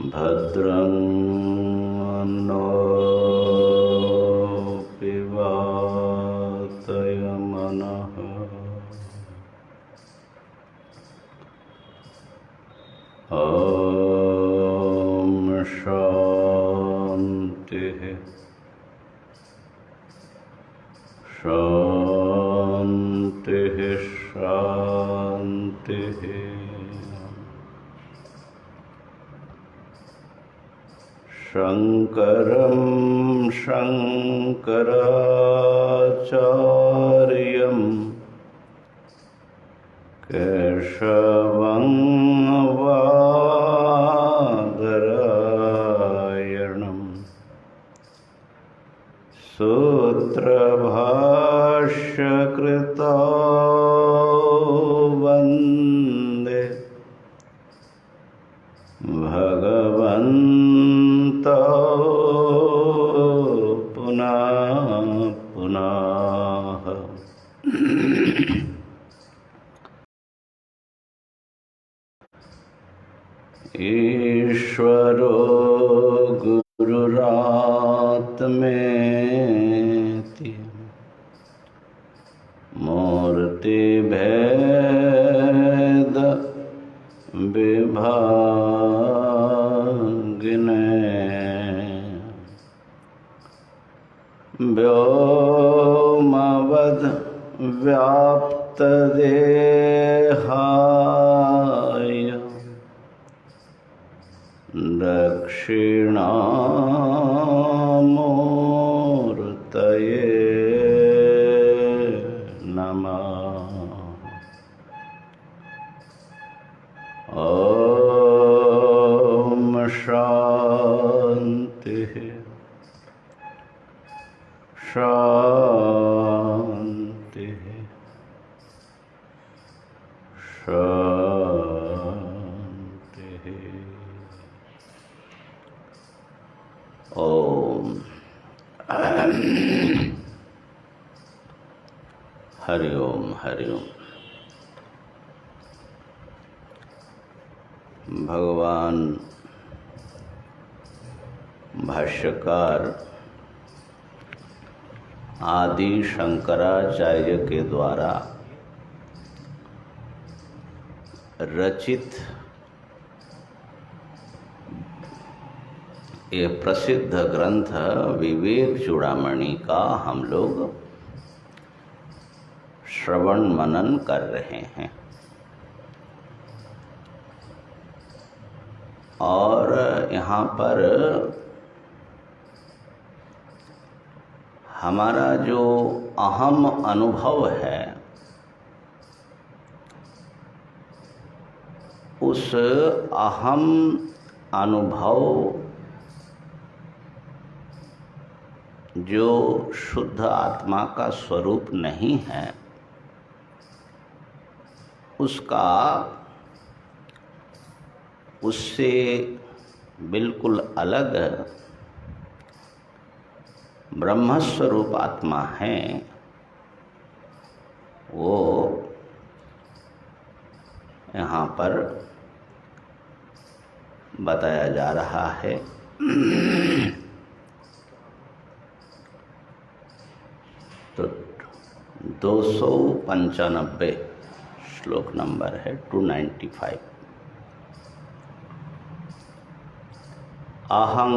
भद्रं नो पिवातयमनः ॐ शान्तिः शान्तिः शान्तिः। शङ्करं शङ्कराचार्यं केशवं बादरायणं सूत्रभाष्यकृतो वन्दे भगवन्तो पुनः पुनः। ईश्वरो गुरुरात्मेति मूर्तिभेद विभागिने व्योमवद् व्याप्तदेहाय दक्षिणामूर्तये नमः। ॐ शान्तिः शान्तिः शान्तिः। ओम हरि ओम हरि ओम। भगवान भाष्यकार आदि शंकराचार्य के द्वारा रचित ये प्रसिद्ध ग्रंथ विवेक चूड़ामणि का हम लोग श्रवण मनन कर रहे हैं। और यहाँ पर हमारा जो अहम अनुभव है उस अहम अनुभव जो शुद्ध आत्मा का स्वरूप नहीं है उसका उससे बिल्कुल अलग ब्रह्मस्वरूप आत्मा है, वो यहाँ पर बताया जा रहा है। तो 295 श्लोक नंबर है 295। अहं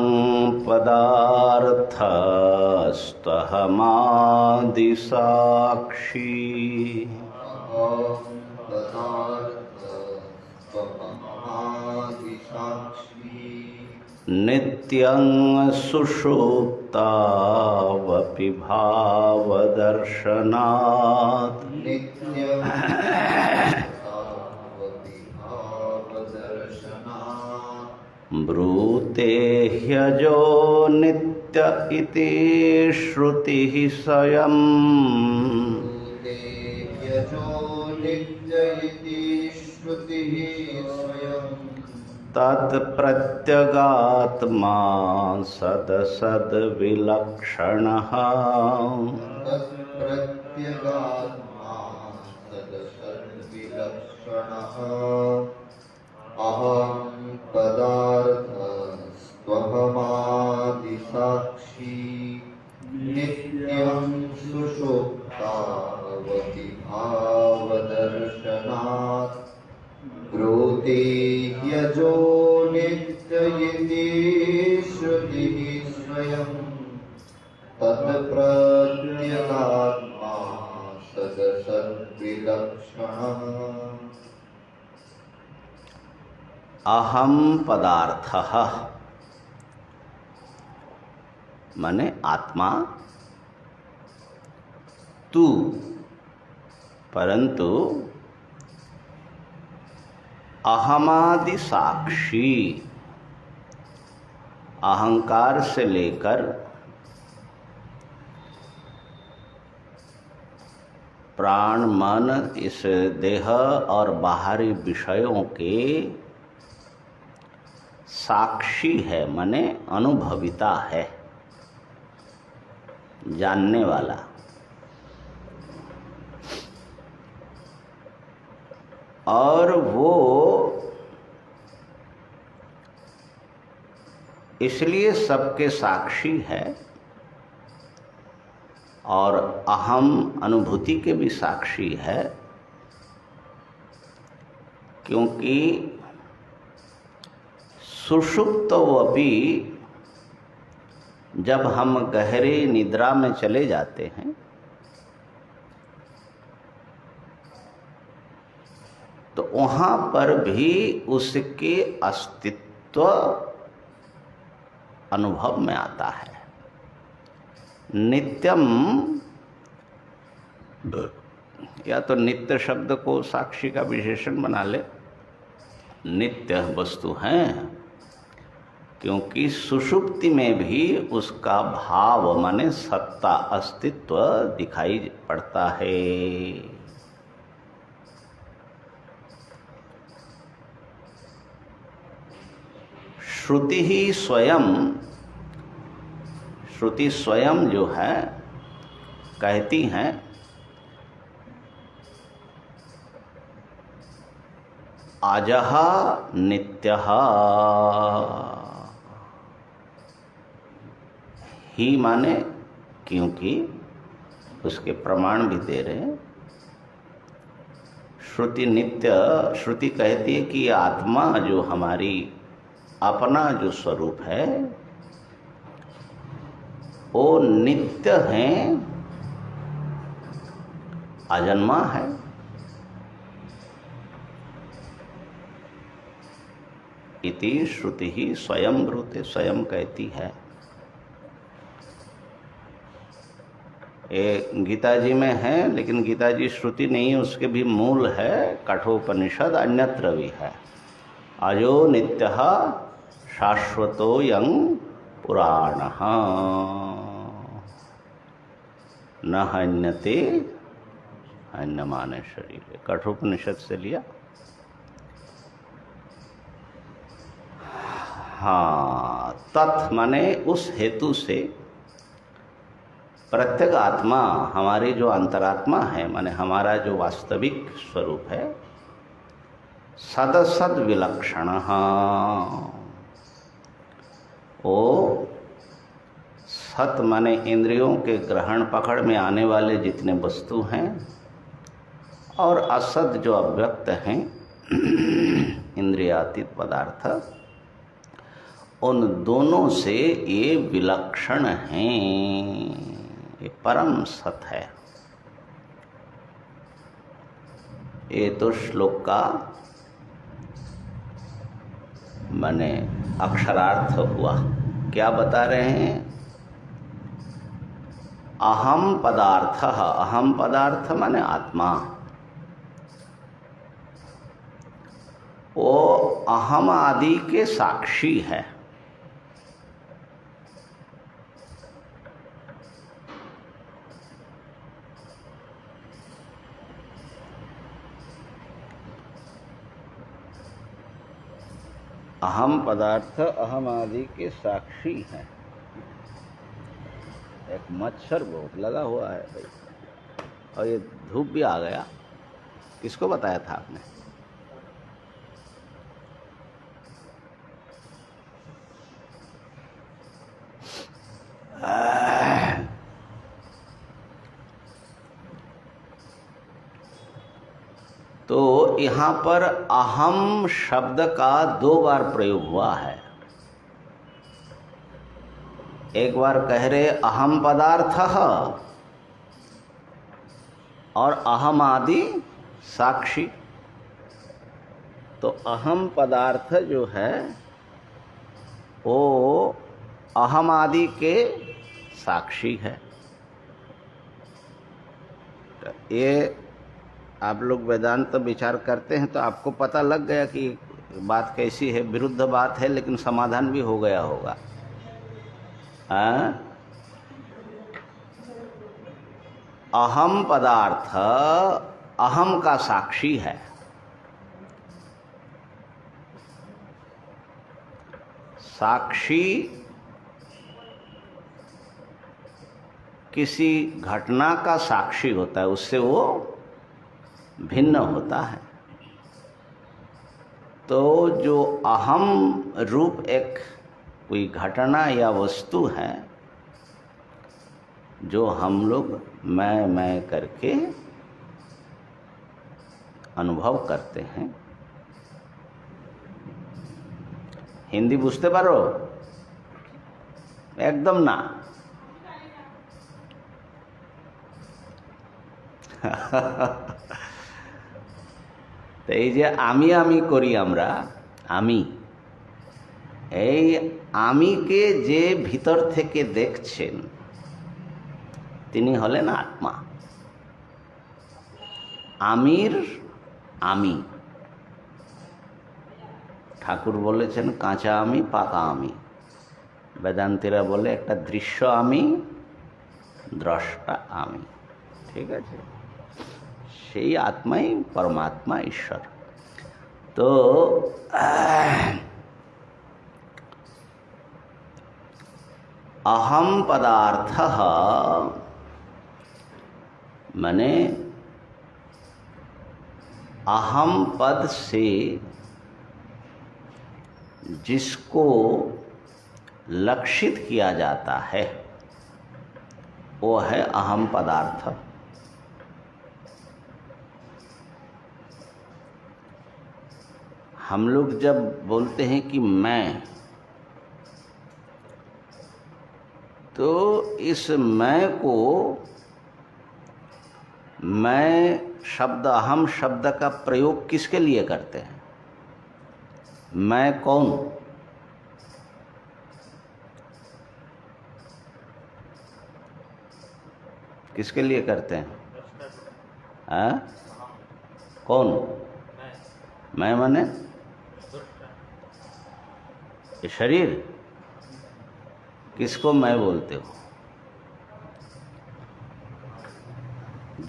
पदार्थस्तहमादिसाक्षी नित्यं सुषुप्तावपि भावदर्शनात् ब्रूते ह्यजो नित्य इति श्रुतिः स्वयं तत्प्रत्यगात्मा सदसद्विलक्षणः अहं पदार्थ श्रुति यजो नित्य इति श्रुतिः स्वयं तत्प्रत्यगात्मा सदसद्विलक्षणः। अहम पदार्थः माने आत्मा, तू, परंतु अहमादि साक्षी, अहंकार से लेकर प्राण मन इस देह और बाहरी विषयों के साक्षी है, माने अनुभविता है, जानने वाला। और वो इसलिए सबके साक्षी है और अहम अनुभूति के भी साक्षी है, क्योंकि सुषुप्तवपि जब हम गहरे निद्रा में चले जाते हैं तो वहाँ पर भी उसके अस्तित्व अनुभव में आता है। नित्यम, या तो नित्य शब्द को साक्षी का विशेषण बना ले, नित्य वस्तु हैं, क्योंकि सुषुप्ति में भी उसका भाव माने सत्ता अस्तित्व दिखाई पड़ता है। श्रुति ही स्वयं, श्रुति स्वयं जो है कहती हैं अजः नित्यः, ही माने क्योंकि, उसके प्रमाण भी दे रहे हैं। श्रुति नित्य, श्रुति कहती है कि आत्मा जो हमारी अपना जो स्वरूप है वो नित्य है, अजन्मा है। इति श्रुति ही स्वयं ब्रूते, स्वयं कहती है। ये गीता जी में है, लेकिन गीता जी श्रुति नहीं, उसके भी मूल है कठोपनिषद, अन्यत्र भी है। अजो नित्यः शाश्वतोऽयं पुराणः न हन्यते हन्यमाने शरीरे, कठोपनिषद से लिया। हाँ, तत् माने उस हेतु से प्रत्येक आत्मा, हमारी जो अंतरात्मा है, माने हमारा जो वास्तविक स्वरूप है, सदसद विलक्षण, वो सत माने इंद्रियों के ग्रहण पकड़ में आने वाले जितने वस्तु हैं और असत जो अव्यक्त हैं इंद्रियातीत पदार्थ, उन दोनों से ये विलक्षण हैं, ये परम सत है। ये तो श्लोक का माने अक्षरार्थ हुआ। क्या बता रहे हैं? अहम पदार्थ, अहम पदार्थ माने आत्मा, वो अहम आदि के साक्षी है। अहम पदार्थ अहम आदि के साक्षी हैं। एक मच्छर बहुत लगा हुआ है भाई, और ये धूप भी आ गया। किसको बताया था आपने? तो यहाँ पर अहम शब्द का 2 बार प्रयोग हुआ है। एक बार कह रहे अहम पदार्थः और अहम आदि साक्षी। तो अहम पदार्थ जो है वो अहम आदि के साक्षी है। तो ये आप लोग वेदांत विचार करते हैं तो आपको पता लग गया कि बात कैसी है, विरुद्ध बात है, लेकिन समाधान भी हो गया होगा। अहम पदार्थ अहम का साक्षी है। साक्षी किसी घटना का साक्षी होता है, उससे वो भिन्न होता है। तो जो अहम रूप एक कोई घटना या वस्तु है जो हम लोग मैं करके अनुभव करते हैं। हिंदी बुझते पारो? एकदम ना। তো এই যে আমি আমি করি আমরা, আমি, এই আমিকে যে ভিতর থেকে দেখছেন তিনি হলেন আত্মা। আমির আমি। ঠাকুর বলেছেন কাঁচা আমি, পাকা আমি। বেদান্তীরা বলে একটা দৃশ্য আমি, দ্রষ্টা আমি। ঠিক আছে? সেই আত্মাই परमात्मा ईश्वर। तो अहम पदार्थः माने अहम पद से जिसको लक्षित किया जाता है वो है अहम पदार्थ। हम लोग जब बोलते हैं कि मैं, तो इस मैं को, मैं शब्द, अहम शब्द का प्रयोग किसके लिए करते हैं? मैं कौन? किसके लिए करते हैं? कौन? मैं माने ये शरीर। किसको मैं बोलते हो?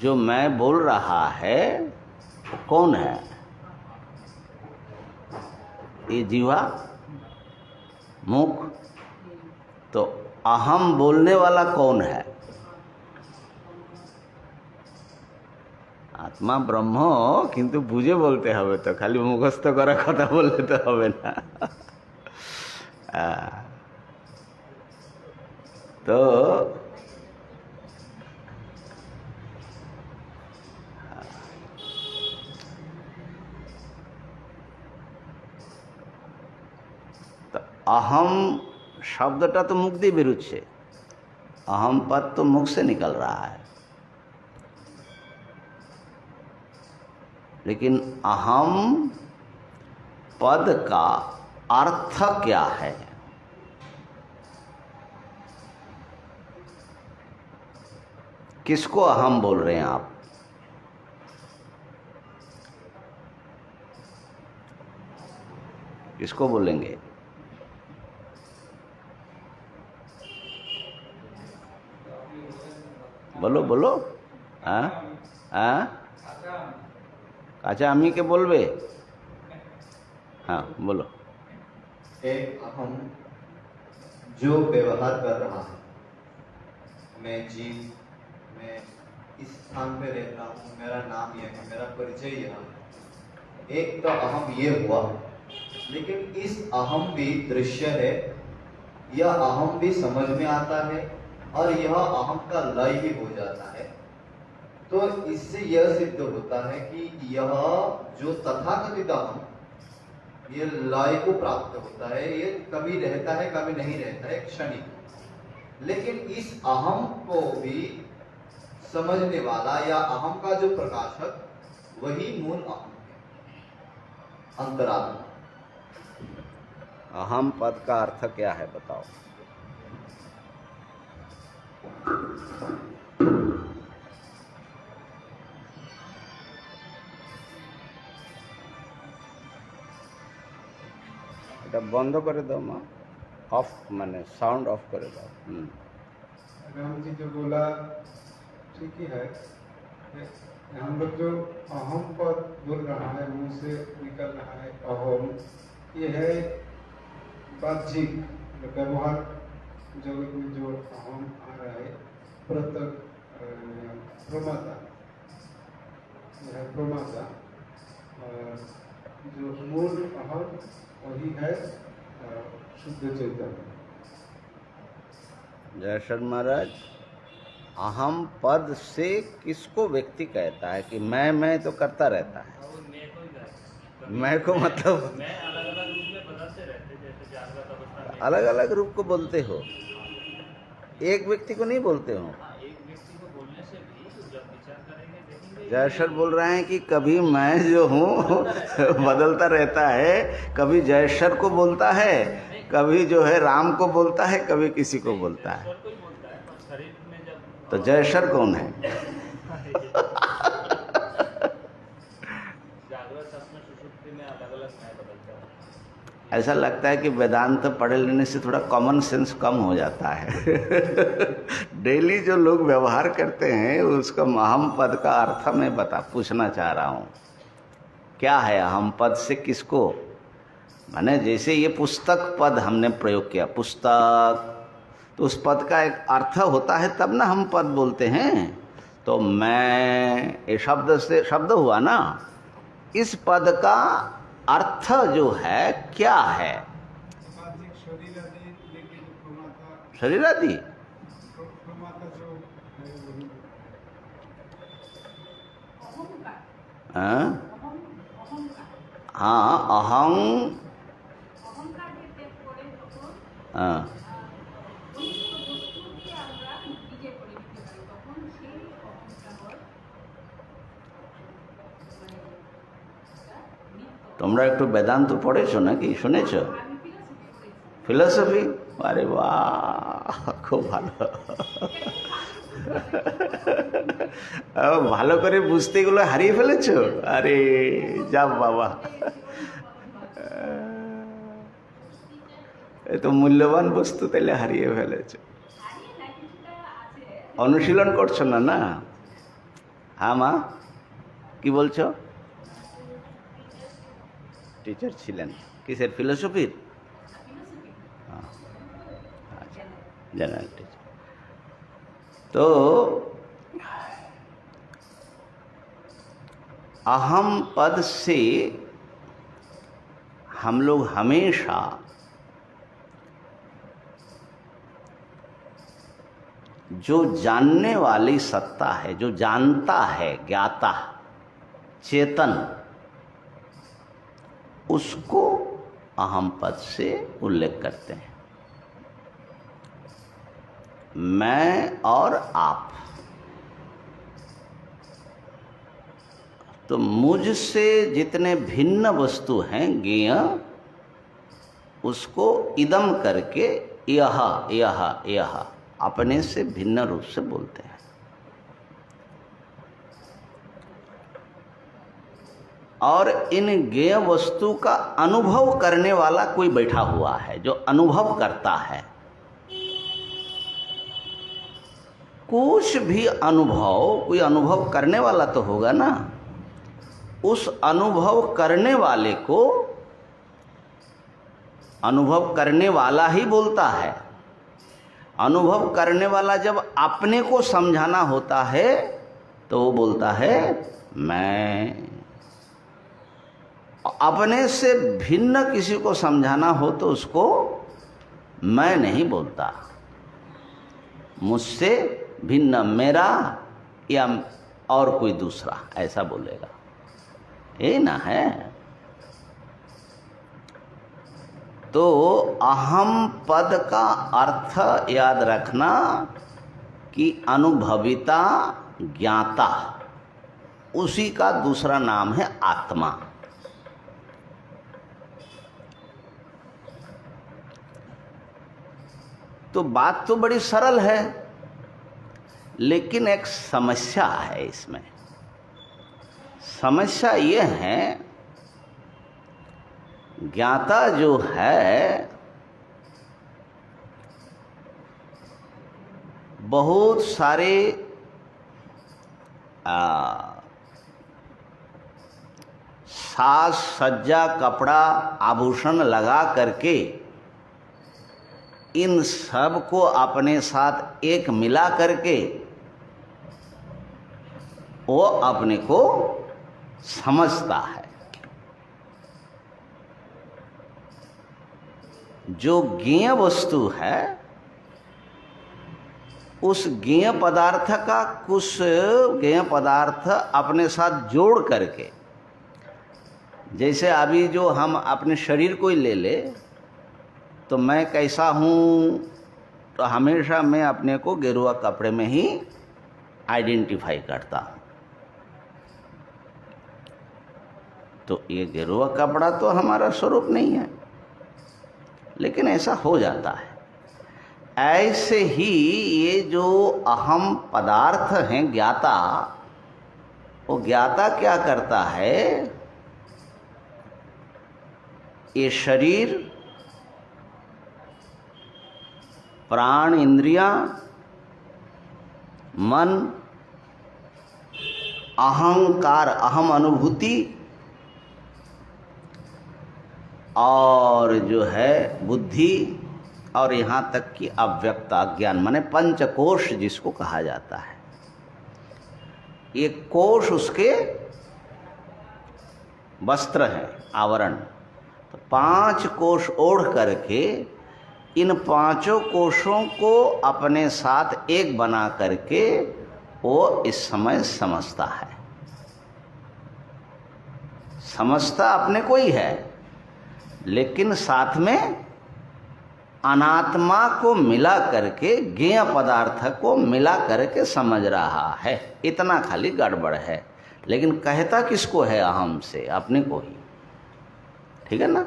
जो मैं बोल रहा है वो कौन है? ये जीवा, मुख। तो अहम बोलने वाला कौन है? आत्मा ब्रह्म। किंतु बुझे बोलते हवे तो खाली मुखस्थ करा कथा बोलते तो हवे ना। तो अहम शब्दटा तो मुख দিয়ে বেরোচ্ছে, अहम पद तो मुख से निकल रहा है। लेकिन अहम पद का अर्थ क्या है? किसको अहम बोल रहे हैं आप? किसको बोलेंगे? बोलो बोलो। हाँ हाँ, अच्छा अमी के बोलबे। हाँ बोलो। एक अहम जो व्यवहार कर रहा है, मैं जीव, मैं इस स्थान पे रहता हूँ, मेरा नाम यह है, मेरा परिचय यह है। एक तो अहम ये हुआ, लेकिन इस अहम भी दृश्य है, यह अहम भी समझ में आता है और यह अहम का लय ही हो जाता है। तो इससे यह सिद्ध होता है कि यह जो तथाकथित अहम, ये लय को प्राप्त होता है, ये कभी रहता है कभी नहीं रहता है, क्षणिक। लेकिन इस अहम को भी समझने वाला या अहम का जो प्रकाशक, वही मूल अहम है, अंतरात्मा। अहम पद का अर्थ क्या है बताओ? এটা বন্ধ করে দাও মা, অফ মানে সাউন্ड ऑफ করে দাও। राम जी जो बोला ठीक ही है। हम लोग जो अहम पद बोल रहा है, मुंह से निकल रहा है अहम, ये है बाह्यिक व्यवहार जगत में जो अहम आ रहा है, प्रत्यक प्रमाता, यह है प्रमाता। और जो मूल अहम वही है शुद्ध चैतन्य। जयशर महाराज, अहम पद से किसको व्यक्ति कहता है कि मैं तो करता रहता है? मैं को मतलब मैं अलग अलग रूप में बदलते रहते, जैसे जागृत अवस्था में अलग अलग रूप को बोलते हो, एक व्यक्ति को नहीं बोलते हो। एक व्यक्ति को बोलने से भी जब विचार करेंगे देखेंगे। जयशर बोल रहे हैं कि कभी मैं जो हूँ बदलता रहता है, कभी जयशर को बोलता है, कभी जो है राम को बोलता है, कभी किसी को बोलता है। ईश्वर को ही बोलता है, पर शरीर में जब तो जयशर कौन है? जागृत स्वप्न सुषुप्ति में अलग अलग मैं बदलता है। ऐसा लगता है कि वेदांत पढ़ लेने से थोड़ा कॉमन सेंस कम हो जाता है। डेली जो लोग व्यवहार करते हैं उसका अहम पद का अर्थ मैं पूछना चाह रहा हूँ, क्या है अहम पद से किसको? माने जैसे ये पुस्तक पद हमने प्रयोग किया, पुस्तक, तो उस पद का एक अर्थ होता है तब ना हम पद बोलते हैं। तो मैं ये शब्द हुआ ना, इस पद का अर्थ जो है क्या है? बाह्यिक शरीर आदि, लेकिन प्रमाता, शरीर आदि प्रमाता जो है वही। हाँ हाँ, अहं, हाँ তোমরা একটু বেদান্ত পড়েছো নাকি, শুনেছো? ফিলোসফি? আরে বাহ, খুব ভালো। ভালো করে বুঝতে এগুলো হারিয়ে ফেলেছো? আরে যা বাবা, এ তো মূল্যবান বস্তু তাহলে হারিয়ে ফেলেছো। অনুশীলন করছো না? না হ্যাঁ মা, কি বলছো? টিচার ছিলেন কিসের? ফিলোসফির? আচ্ছা, জেনারেল টিচার। तो अहम पद से हम लोग हमेशा जो जानने वाली सत्ता है, जो जानता है, ज्ञाता, चेतन, उसको अहम पद से उल्लेख करते हैं। मैं और आप, तो मुझसे जितने भिन्न वस्तु हैं ज्ञेय, उसको इदम करके यह यह यह अपने से भिन्न रूप से बोलते हैं। और इन ज्ञेय वस्तु का अनुभव करने वाला कोई बैठा हुआ है जो अनुभव करता है। कुछ भी अनुभव, कोई अनुभव करने वाला तो होगा ना, उस अनुभव करने वाले को अनुभव करने वाला ही बोलता है। अनुभव करने वाला जब अपने को समझाना होता है तो वो बोलता है मैं। अपने से भिन्न किसी को समझाना हो तो उसको मैं नहीं बोलता। मुझसे भिन्न, मेरा या और कोई दूसरा, ऐसा बोलेगा। यही ना है। तो अहम पद का अर्थ याद रखना कि अनुभविता, ज्ञाता, उसी का दूसरा नाम है आत्मा। तो बात तो बड़ी सरल है, लेकिन एक समस्या है इसमें। समस्या ये है, ज्ञाता जो है बहुत सारे साज सज्जा, कपड़ा, आभूषण लगा करके इन सब को अपने साथ एक मिला करके वो अपने को समझता है। जो ज्ञेय वस्तु है, उस ज्ञेय पदार्थ का कुछ ज्ञेय पदार्थ अपने साथ जोड़ करके, जैसे अभी जो हम अपने शरीर को ही ले ले, तो मैं कैसा हूँ, तो हमेशा मैं अपने को गेरुआ कपड़े में ही आइडेंटिफाई करता हूँ। तो ये गेरुआ कपड़ा तो हमारा स्वरूप नहीं है, लेकिन ऐसा हो जाता है। ऐसे ही ये जो अहम पदार्थ हैं, ज्ञाता, वो ज्ञाता क्या करता है, ये शरीर, प्राण, इंद्रियां, मन, अहंकार, अहम अनुभूति, और जो है बुद्धि, और यहाँ तक कि अव्यक्ता ज्ञान, माने पंचकोश जिसको कहा जाता है। ये कोश उसके वस्त्र हैं, आवरण। तो 5 कोश ओढ़ करके इन 5 कोशों को अपने साथ एक बना करके वो इस समय समझता है। समझता अपने को ही है, लेकिन साथ में अनात्मा को मिला करके, ज्ञेय पदार्थ को मिला करके समझ रहा है। इतना खाली गड़बड़ है, लेकिन कहता किसको है? अहम से, अपने को ही। ठीक है ना?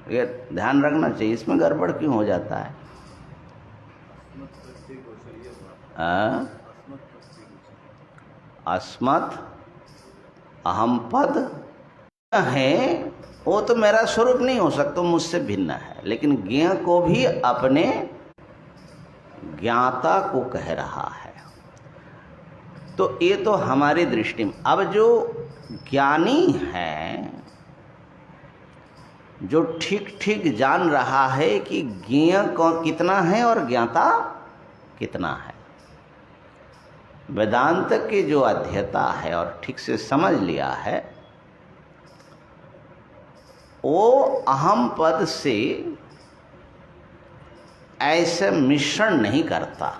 ये ध्यान रखना चाहिए, इसमें गड़बड़ क्यों हो जाता है? अस्मत् अहम पद है, वो तो मेरा स्वरूप नहीं हो सकता, मुझसे भिन्न है, लेकिन ज्ञेय को भी अपने ज्ञाता को कह रहा है। तो ये तो हमारी दृष्टि में। अब जो ज्ञानी है, जो ठीक ठीक जान रहा है कि ज्ञेय कितना है और ज्ञाता कितना है, वेदांत की जो अध्येता है और ठीक से समझ लिया है, वो अहम पद से ऐसे मिश्रण नहीं करता।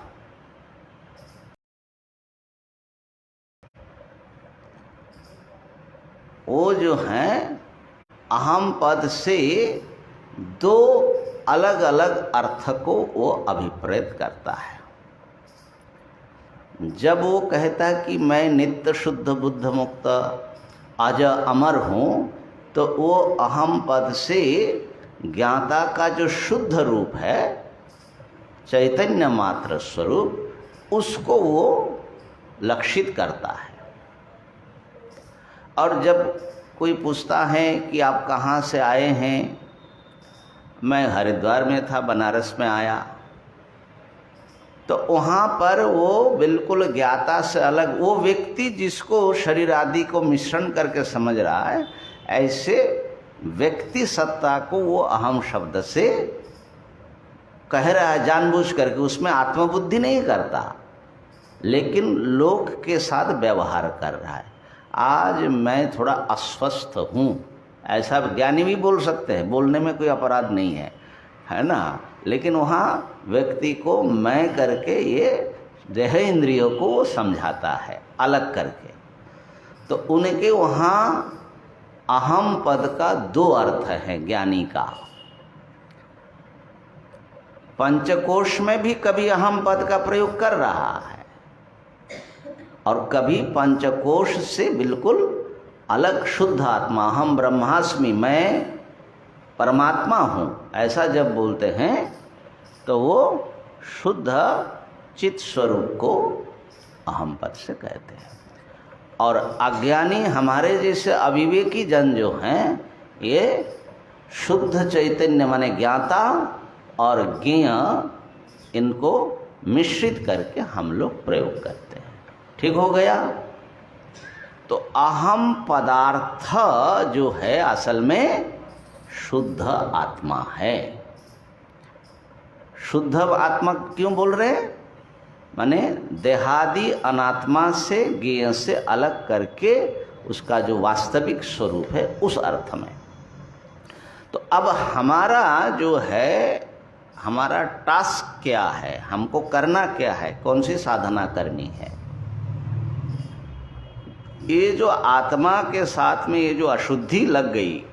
वो जो है अहम पद से 2 अलग अलग अर्थ को वो अभिप्रेत करता है। जब वो कहता है कि मैं नित्य शुद्ध बुद्ध मुक्त अज अमर हूँ, तो वो अहम पद से ज्ञाता का जो शुद्ध रूप है, चैतन्य मात्र स्वरूप, उसको वो लक्षित करता है। और जब कोई पूछता है कि आप कहाँ से आए हैं, मैं हरिद्वार में था, बनारस में आया, तो वहाँ पर वो बिल्कुल ज्ञाता से अलग, वो व्यक्ति जिसको शरीर आदि को मिश्रण करके समझ रहा है, ऐसे व्यक्ति सत्ता को वो अहम शब्द से कह रहा है जानबूझ करके। उसमें आत्मबुद्धि नहीं करता, लेकिन लोक के साथ व्यवहार कर रहा है। आज मैं थोड़ा अस्वस्थ हूँ, ऐसा ज्ञानी भी बोल सकते हैं, बोलने में कोई अपराध नहीं है, है ना? लेकिन वहाँ व्यक्ति को मैं करके ये देह इंद्रियों को वो समझाता है अलग करके। तो उनके वहाँ अहम पद का दो अर्थ है ज्ञानी का। पंचकोश में भी कभी अहम पद का प्रयोग कर रहा है और कभी पंचकोश से बिल्कुल अलग शुद्ध आत्मा, अहम ब्रह्मास्मि, मैं परमात्मा हूँ, ऐसा जब बोलते हैं तो वो शुद्ध चित स्वरूप को अहम पद से कहते हैं। और अज्ञानी हमारे जैसे अविवेकी जन जो हैं, ये शुद्ध चैतन्य माने ज्ञाता और ज्ञेय, इनको मिश्रित करके हम लोग प्रयोग करते हैं। ठीक हो गया? तो अहम पदार्थ जो है असल में शुद्ध आत्मा है। शुद्ध आत्मा क्यों बोल रहे हैं? माने देहादि अनात्मा से, ज्ञेय से अलग करके उसका जो वास्तविक स्वरूप है उस अर्थ में। तो अब हमारा जो है, हमारा टास्क क्या है, हमको करना क्या है, कौन सी साधना करनी है? ये जो आत्मा के साथ में ये जो अशुद्धि लग गई,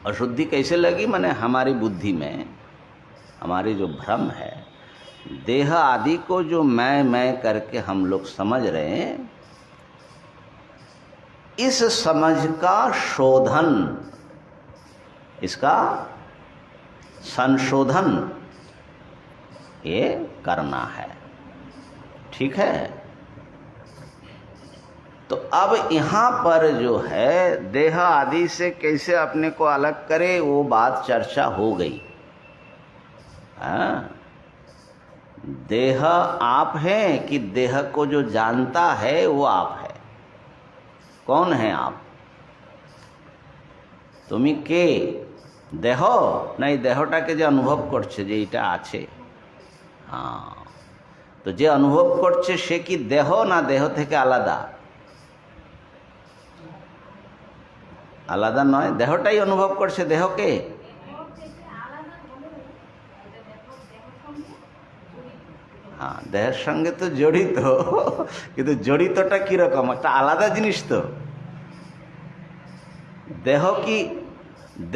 अशुद्धि कैसे लगी? माने हमारी बुद्धि में हमारी जो भ्रम है, देह आदि को जो मैं करके हम लोग समझ रहे हैं, इस समझ का शोधन, इसका संशोधन ये करना है। ठीक है? तो अब यहाँ पर जो है देह आदि से कैसे अपने को अलग करे, वो बात चर्चा हो गई। हाँ, देह आप हैं कि देह को जो जानता है वो आप है? कौन है आप? তুমি কে? দেহ নাই, দেহটাকে যে অনুভব করছে যে এটা আছে। হ্যাঁ, তো যে অনুভব করছে সে কি দেহ না দেহ থেকে আলাদা? আলাদা নয়, দেহটাই অনুভব করছে দেহকে। হ্যাঁ, দেহের সঙ্গে তো জড়িত, কিন্তু জড়িতটা কিরকম? একটা আলাদা জিনিস তো। দেহ কি,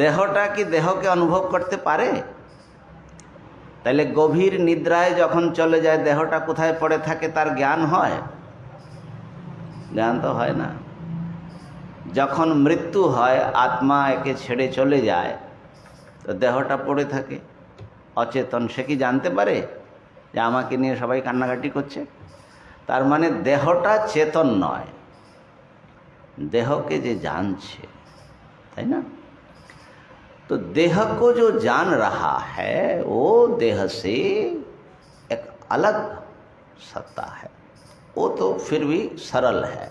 দেহটা কি দেহকে অনুভব করতে পারে? তাহলে গভীর নিদ্রায় যখন চলে যায় দেহটা কোথায় পড়ে থাকে তার জ্ঞান হয়? জ্ঞান তো হয় না। যখন মৃত্যু হয়, আত্মা একে ছেড়ে চলে যায়, তো দেহটা পড়ে থাকে অচেতন, সে কি জানতে পারে যে আমাকে নিয়ে সবাই কান্নাকাটি করছে? তার মানে দেহটা চেতন নয়, দেহকে যে জানছে, তাই না? तो देह को जो जान रहा है वो देह से एक अलग सत्ता है, वो तो फिर भी सरल है।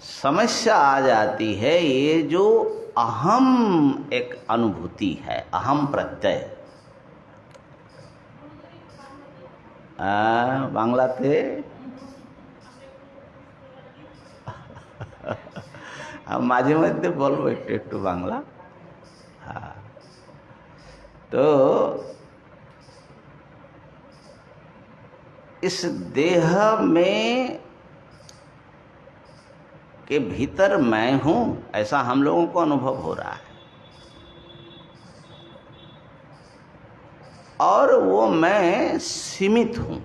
समस्या आ जाती है ये जो अहम एक अनुभूति है, अहम प्रत्यय। बांग्लाते माझे मध्य बोलबो एकटू एकटू बांगला। हाँ, तो इस देह में के भीतर मैं हूँ, ऐसा हम लोगों को अनुभव हो रहा है। और वो मैं सीमित हूँ,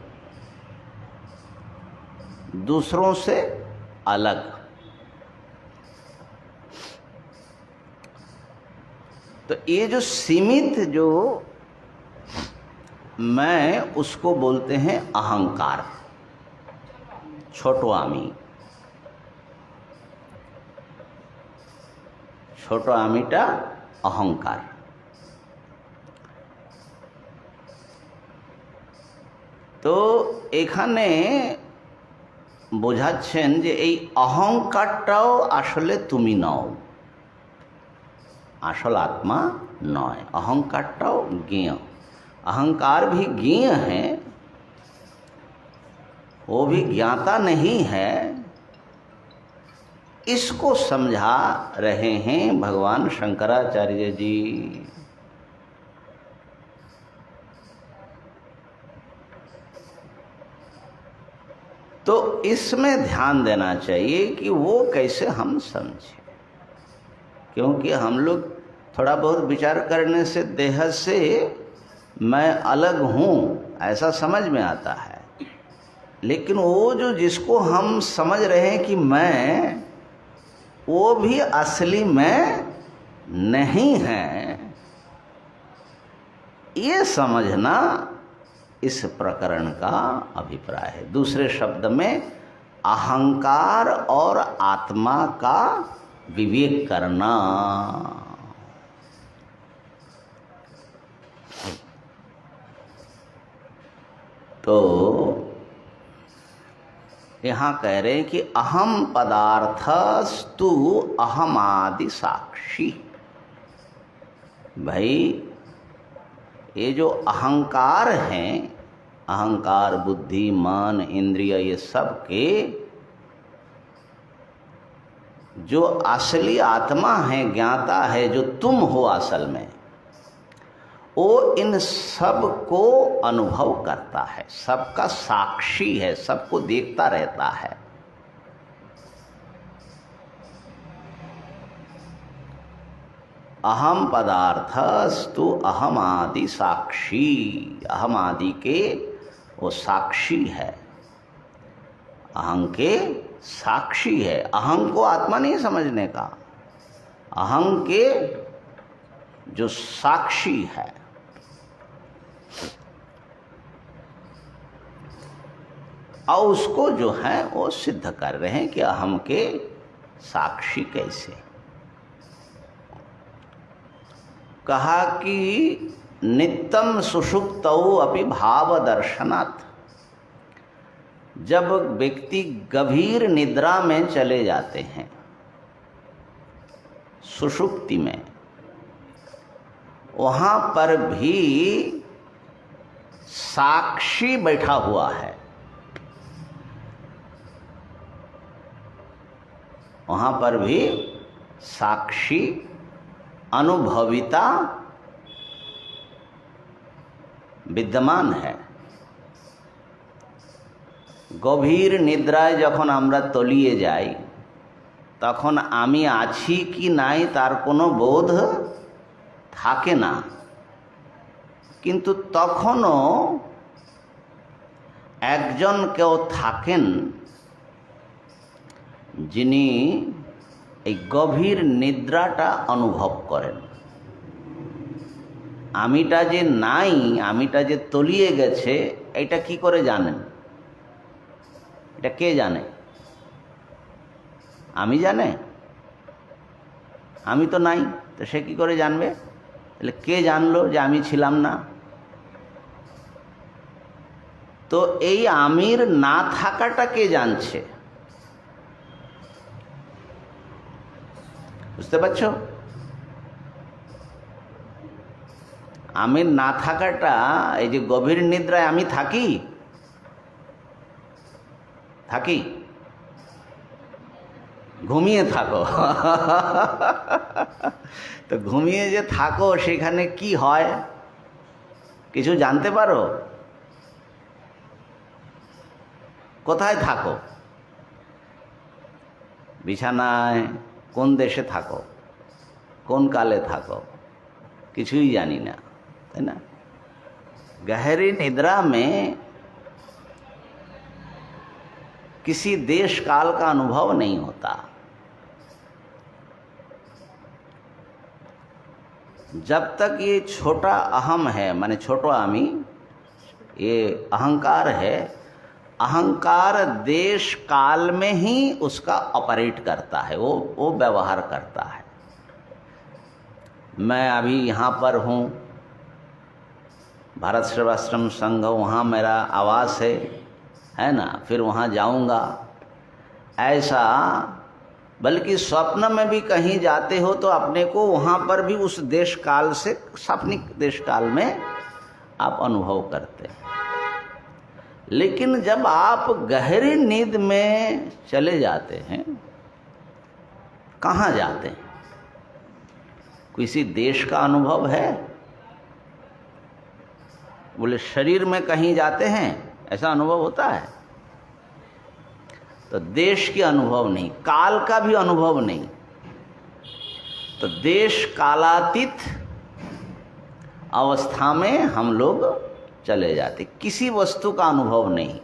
दूसरों से अलग। तो ये जो सीमित जो मैं, उसको बोलते हैं अहंकार, छोटो आमी। छोटो आमीटा अहंकार। तो এখানে বোঝাচ্ছেন যে এই অহংকারটাও আসলে তুমি নও, আসল आत्मा नय। अहंकारटाও ज्ञेय, अहंकार भी ज्ञेय है, वो भी ज्ञाता नहीं है। इसको समझा रहे हैं भगवान शंकराचार्य जी। तो इसमें ध्यान देना चाहिए कि वो कैसे हम समझें, क्योंकि हम लोग थोड़ा बहुत विचार करने से देह से मैं अलग हूँ ऐसा समझ में आता है, लेकिन वो जो जिसको हम समझ रहे हैं कि मैं, वो भी असली मैं नहीं है, ये समझना इस प्रकरण का अभिप्राय है। दूसरे शब्द में अहंकार और आत्मा का विवेक करना। तो यहाँ कह रहे हैं कि अहम पदार्थस्तु अहमादि साक्षी। भाई ये जो अहंकार हैं, अहंकार, बुद्धि, मन, इंद्रिय, ये सब के जो असली आत्मा है, ज्ञाता है, जो तुम हो असल में, वो इन सब को अनुभव करता है, सबका साक्षी है, सबको देखता रहता है। अहम पदार्थस्तु अहम आदि साक्षी। अहम आदि के वो साक्षी है, अहं के साक्षी है। अहं को आत्मा नहीं समझने का, अहं के जो साक्षी है। और उसको जो है वो सिद्ध कर रहे हैं कि अहम के साक्षी कैसे। कहा कि नित्यम सुषुप्तौ अपि भाव दर्शनात्। जब व्यक्ति गभीर निद्रा में चले जाते हैं, सुषुप्ति में, वहाँ पर भी साक्षी बैठा हुआ है। वहाँ पर भी साक्षी, अनुभविता विद्यमान है। গভীর নিদ্রায় যখন আমরা তলিয়ে যাই, তখন আমি আছি কি নাই তার কোনো বোধ থাকে না, কিন্তু তখনও একজন কেউ থাকেন যিনি এই গভীর নিদ্রাটা অনুভব করেন। আমিটা যে নাই, আমিটা যে তলিয়ে গেছে, এটা কি করে জানেন? এটা কে জানে? আমি জানে? আমি তো নাই, তো সে কি করে জানবে? তাহলে কে জানলো যে আমি ছিলাম না? তো এই আমির না থাকাটা কে জানছে? বুঝতে পারছো? আমির না থাকাটা, এই যে গভীর নিদ্রায় আমি থাকি, থাকি, ঘুমিয়ে থাকো। তো ঘুমিয়ে যে থাকো সেখানে কি হয় কিছু জানতে পারো? কোথায় থাকো? বিছানায়? কোন দেশে থাকো? কোন কালে থাকো? কিছুই জানি না, তাই না? गहरी निद्रा में किसी देश काल का अनुभव नहीं होता। जब तक ये छोटा अहम है, माने छोटा आमी, ये अहंकार है, अहंकार देश काल में ही उसका ऑपरेट करता है, वो व्यवहार करता है। मैं अभी यहाँ पर हूँ, भारत सेवाश्रम संघ, वहाँ मेरा आवास है ना, फिर वहाँ जाऊँगा, ऐसा। बल्कि स्वप्न में भी कहीं जाते हो तो अपने को वहाँ पर भी उस देश काल से, सपनिक देश काल में आप अनुभव करते हैं। लेकिन जब आप गहरी नींद में चले जाते हैं, कहाँ जाते हैं? किसी देश का अनुभव है? बोले शरीर में कहीं जाते हैं, ऐसा अनुभव होता है? तो देश की अनुभव नहीं, काल का भी अनुभव नहीं। तो देश कालातीत अवस्था में हम लोग चले जाते, किसी वस्तु का अनुभव नहीं।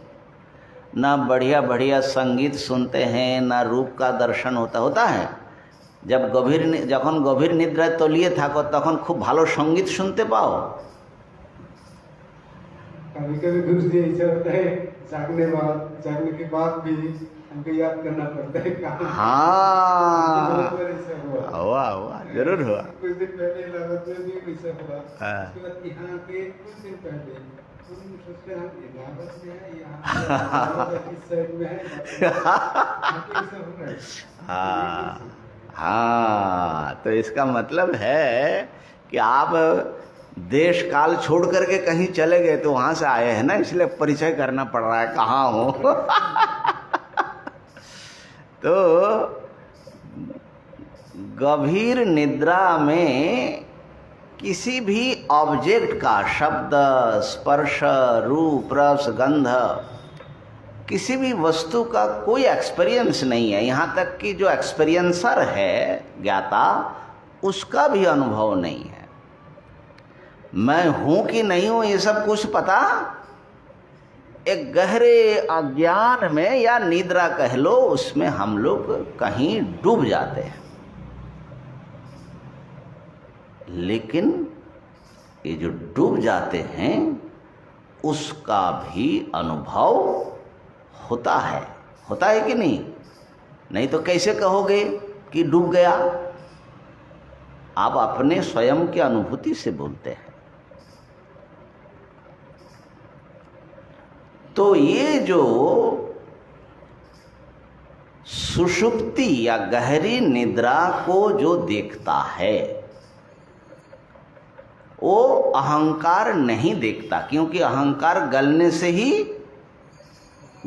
ना बढ़िया बढ़िया संगीत सुनते हैं, ना रूप का दर्शन होता है। যখন গভীর নিদ্রায় তলিয়ে থাকো তখন খুব ভালো সঙ্গীত শুনতে পাও। कभी कभी गुरु जी ऐसा होता है, जागने के बाद भी हमको याद करना पड़ता है कहाँ। हाँ, ऐसा हुआ, हुआ जरूर हुआ। कुछ दिन पहले इलाहाबाद में भी ऐसा हुआ। हाँ। उसके बाद यहाँ पे कुछ दिन पहले हम सोचते हम इलाहाबाद में है, यहाँ इस साइड में है, ऐसा हो रहा है। हाँ हाँ, तो इसका मतलब है कि आप देश काल छोड़ करके कहीं चले गए तो वहाँ से आए हैं ना, इसलिए परिचय करना पड़ रहा है कहाँ हो। तो गंभीर निद्रा में किसी भी ऑब्जेक्ट का शब्द, स्पर्श, रूप, रस, गंध, किसी भी वस्तु का कोई एक्सपीरियंस नहीं है। यहाँ तक कि जो एक्सपीरियंसर है ज्ञाता, उसका भी अनुभव नहीं है। मैं हूँ कि नहीं हूँ ये सब कुछ पता एक गहरे अज्ञान में या निद्रा कह लो, उसमें हम लोग कहीं डूब जाते हैं। लेकिन ये जो डूब जाते हैं उसका भी अनुभव होता है कि नहीं? नहीं तो कैसे कहोगे कि डूब गया? आप अपने स्वयं की अनुभूति से बोलते हैं। तो ये जो सुषुप्ति या गहरी निद्रा को जो देखता है वो अहंकार नहीं देखता, क्योंकि अहंकार गलने से ही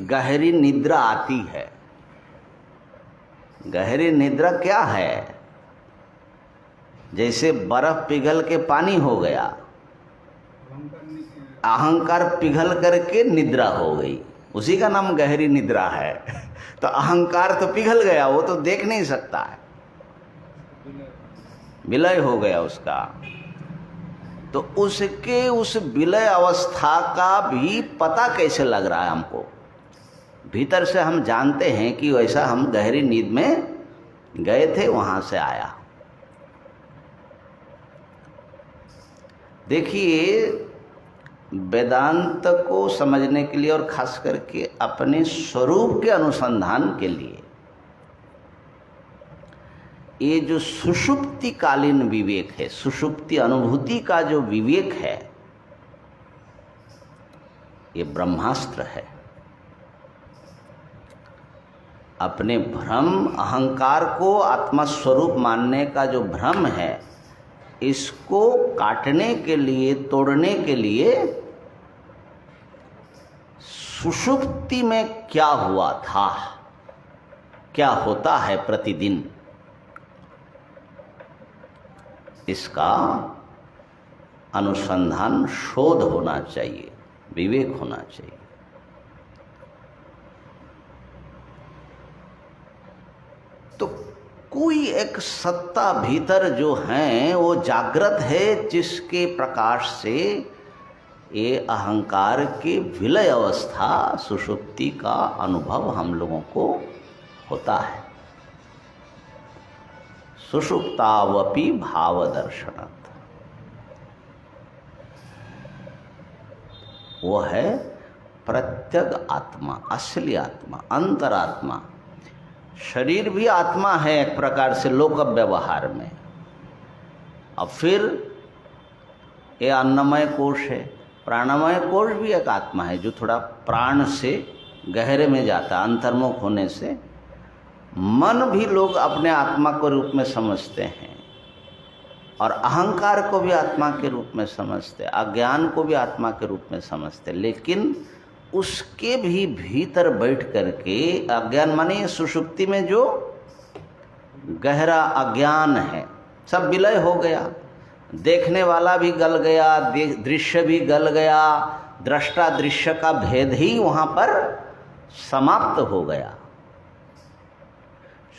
गहरी निद्रा आती है। गहरी निद्रा क्या है? जैसे बर्फ पिघल के पानी हो गया, अहंकार पिघल करके निद्रा हो गई, उसी का नाम गहरी निद्रा है। तो अहंकार तो पिघल गया, वो तो देख नहीं सकता है, विलय हो गया उसका। तो उसके उस विलय अवस्था का भी पता कैसे लग रहा है हमको? भीतर से हम जानते हैं कि वैसा हम गहरी नींद में गए थे, वहां से आया। देखिए, वेदांत को समझने के लिए और खास करके अपने स्वरूप के अनुसंधान के लिए ये जो सुषुप्ति कालीन विवेक है, सुषुप्ति अनुभूति का जो विवेक है, ये ब्रह्मास्त्र है। अपने भ्रम, अहंकार को आत्मा स्वरूप मानने का जो भ्रम है, इसको काटने के लिए, तोड़ने के लिए सुषुप्ति में क्या हुआ था, क्या होता है प्रतिदिन, इसका अनुसंधान, शोध होना चाहिए, विवेक होना चाहिए। तो कोई एक सत्ता भीतर जो है वो जागृत है, जिसके प्रकाश से ये अहंकार के विलय अवस्था, सुषुप्ति का अनुभव हम लोगों को होता है। सुषुप्तावपि भाव दर्शनत, वो है प्रत्यग आत्मा, असली आत्मा, अंतरात्मा। शरीर भी आत्मा है एक प्रकार से लोक व्यवहार में। अब फिर ये अन्नमय कोश है, प्राणमय कोश भी एक आत्मा है, जो थोड़ा प्राण से गहरे में जाता है, अंतर्मुख होने से। मन भी लोग अपने आत्मा के रूप में समझते हैं, और अहंकार को भी आत्मा के रूप में समझते, अज्ञान को भी आत्मा के रूप में समझते। लेकिन उसके भी भीतर बैठ करके, अज्ञान माने सुषुप्ति में जो गहरा अज्ञान है, सब विलय हो गया। देखने वाला भी गल गया, दृश्य भी गल गया, दृष्टा दृश्य का भेद ही वहाँ पर समाप्त हो गया।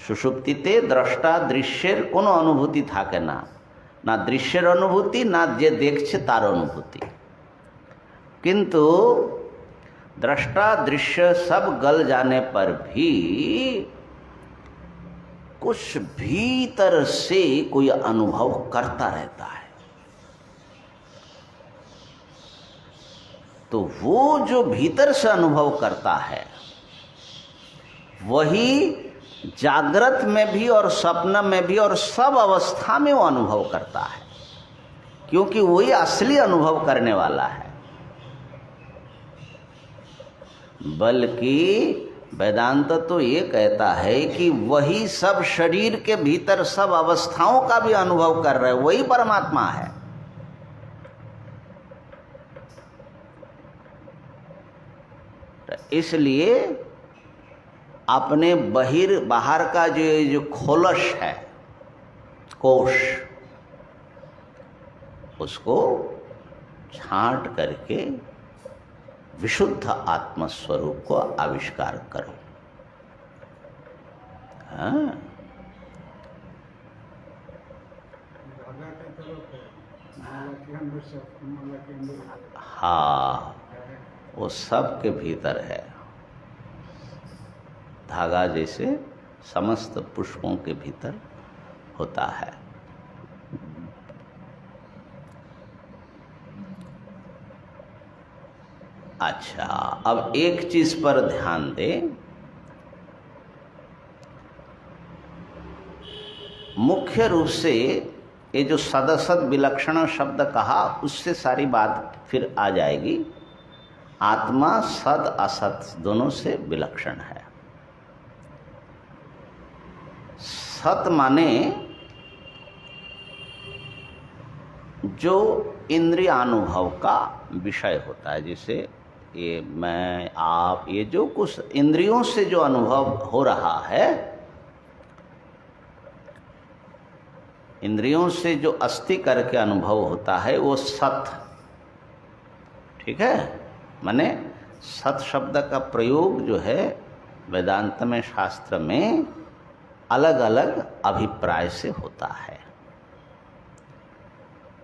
সুষুপ্তিতে দ্রষ্টা দৃশ্যের কোনো অনুভূতি থাকে না, না দৃশ্যের অনুভূতি না যে দেখছে তার অনুভূতি। किंतु दृष्टा दृश्य सब गल जाने पर भी कुछ भीतर से कोई अनुभव करता रहता है। तो वो जो भीतर से अनुभव करता है वही जागृत में भी और स्वप्न में भी और सब अवस्था में वो अनुभव करता है, क्योंकि वही असली अनुभव करने वाला है। बल्कि वेदांत तो ये कहता है कि वही सब शरीर के भीतर सब अवस्थाओं का भी अनुभव कर रहे, वही परमात्मा है। तो इसलिए अपने बाहर का जो खोलश है, कोश, उसको छांट करके विशुद्ध आत्मस्वरूप को आविष्कार करो। हाँ, हाँ, वो सब के भीतर है। धागा जैसे समस्त पुष्पों के भीतर होता है। अच्छा, अब एक चीज पर ध्यान दें। मुख्य रूप से ये जो सदसद विलक्षण शब्द कहा, उससे सारी बात फिर आ जाएगी। आत्मा सद असत दोनों से विलक्षण है। सत माने जो इंद्रियानुभव का विषय होता है, जैसे ये मैं आप, ये जो कुछ इंद्रियों से जो अनुभव हो रहा है, इंद्रियों से जो अस्थि करके अनुभव होता है वो सत। ठीक है, माने सत शब्द का प्रयोग जो है वेदांत में, शास्त्र में अलग अलग अभिप्राय से होता है।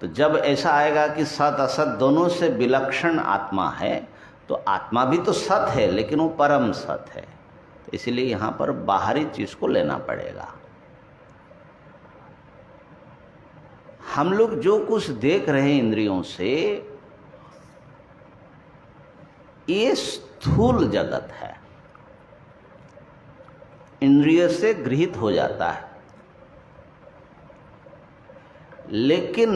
तो जब ऐसा आएगा कि सत असत दोनों से विलक्षण आत्मा है, तो आत्मा भी तो सत है लेकिन वो परम सत है। तो इसलिए यहाँ पर बाहरी चीज को लेना पड़ेगा। हम लोग जो कुछ देख रहे हैं इंद्रियों से, ये स्थूल जगत है, इंद्रिय से गृहीत हो जाता है। लेकिन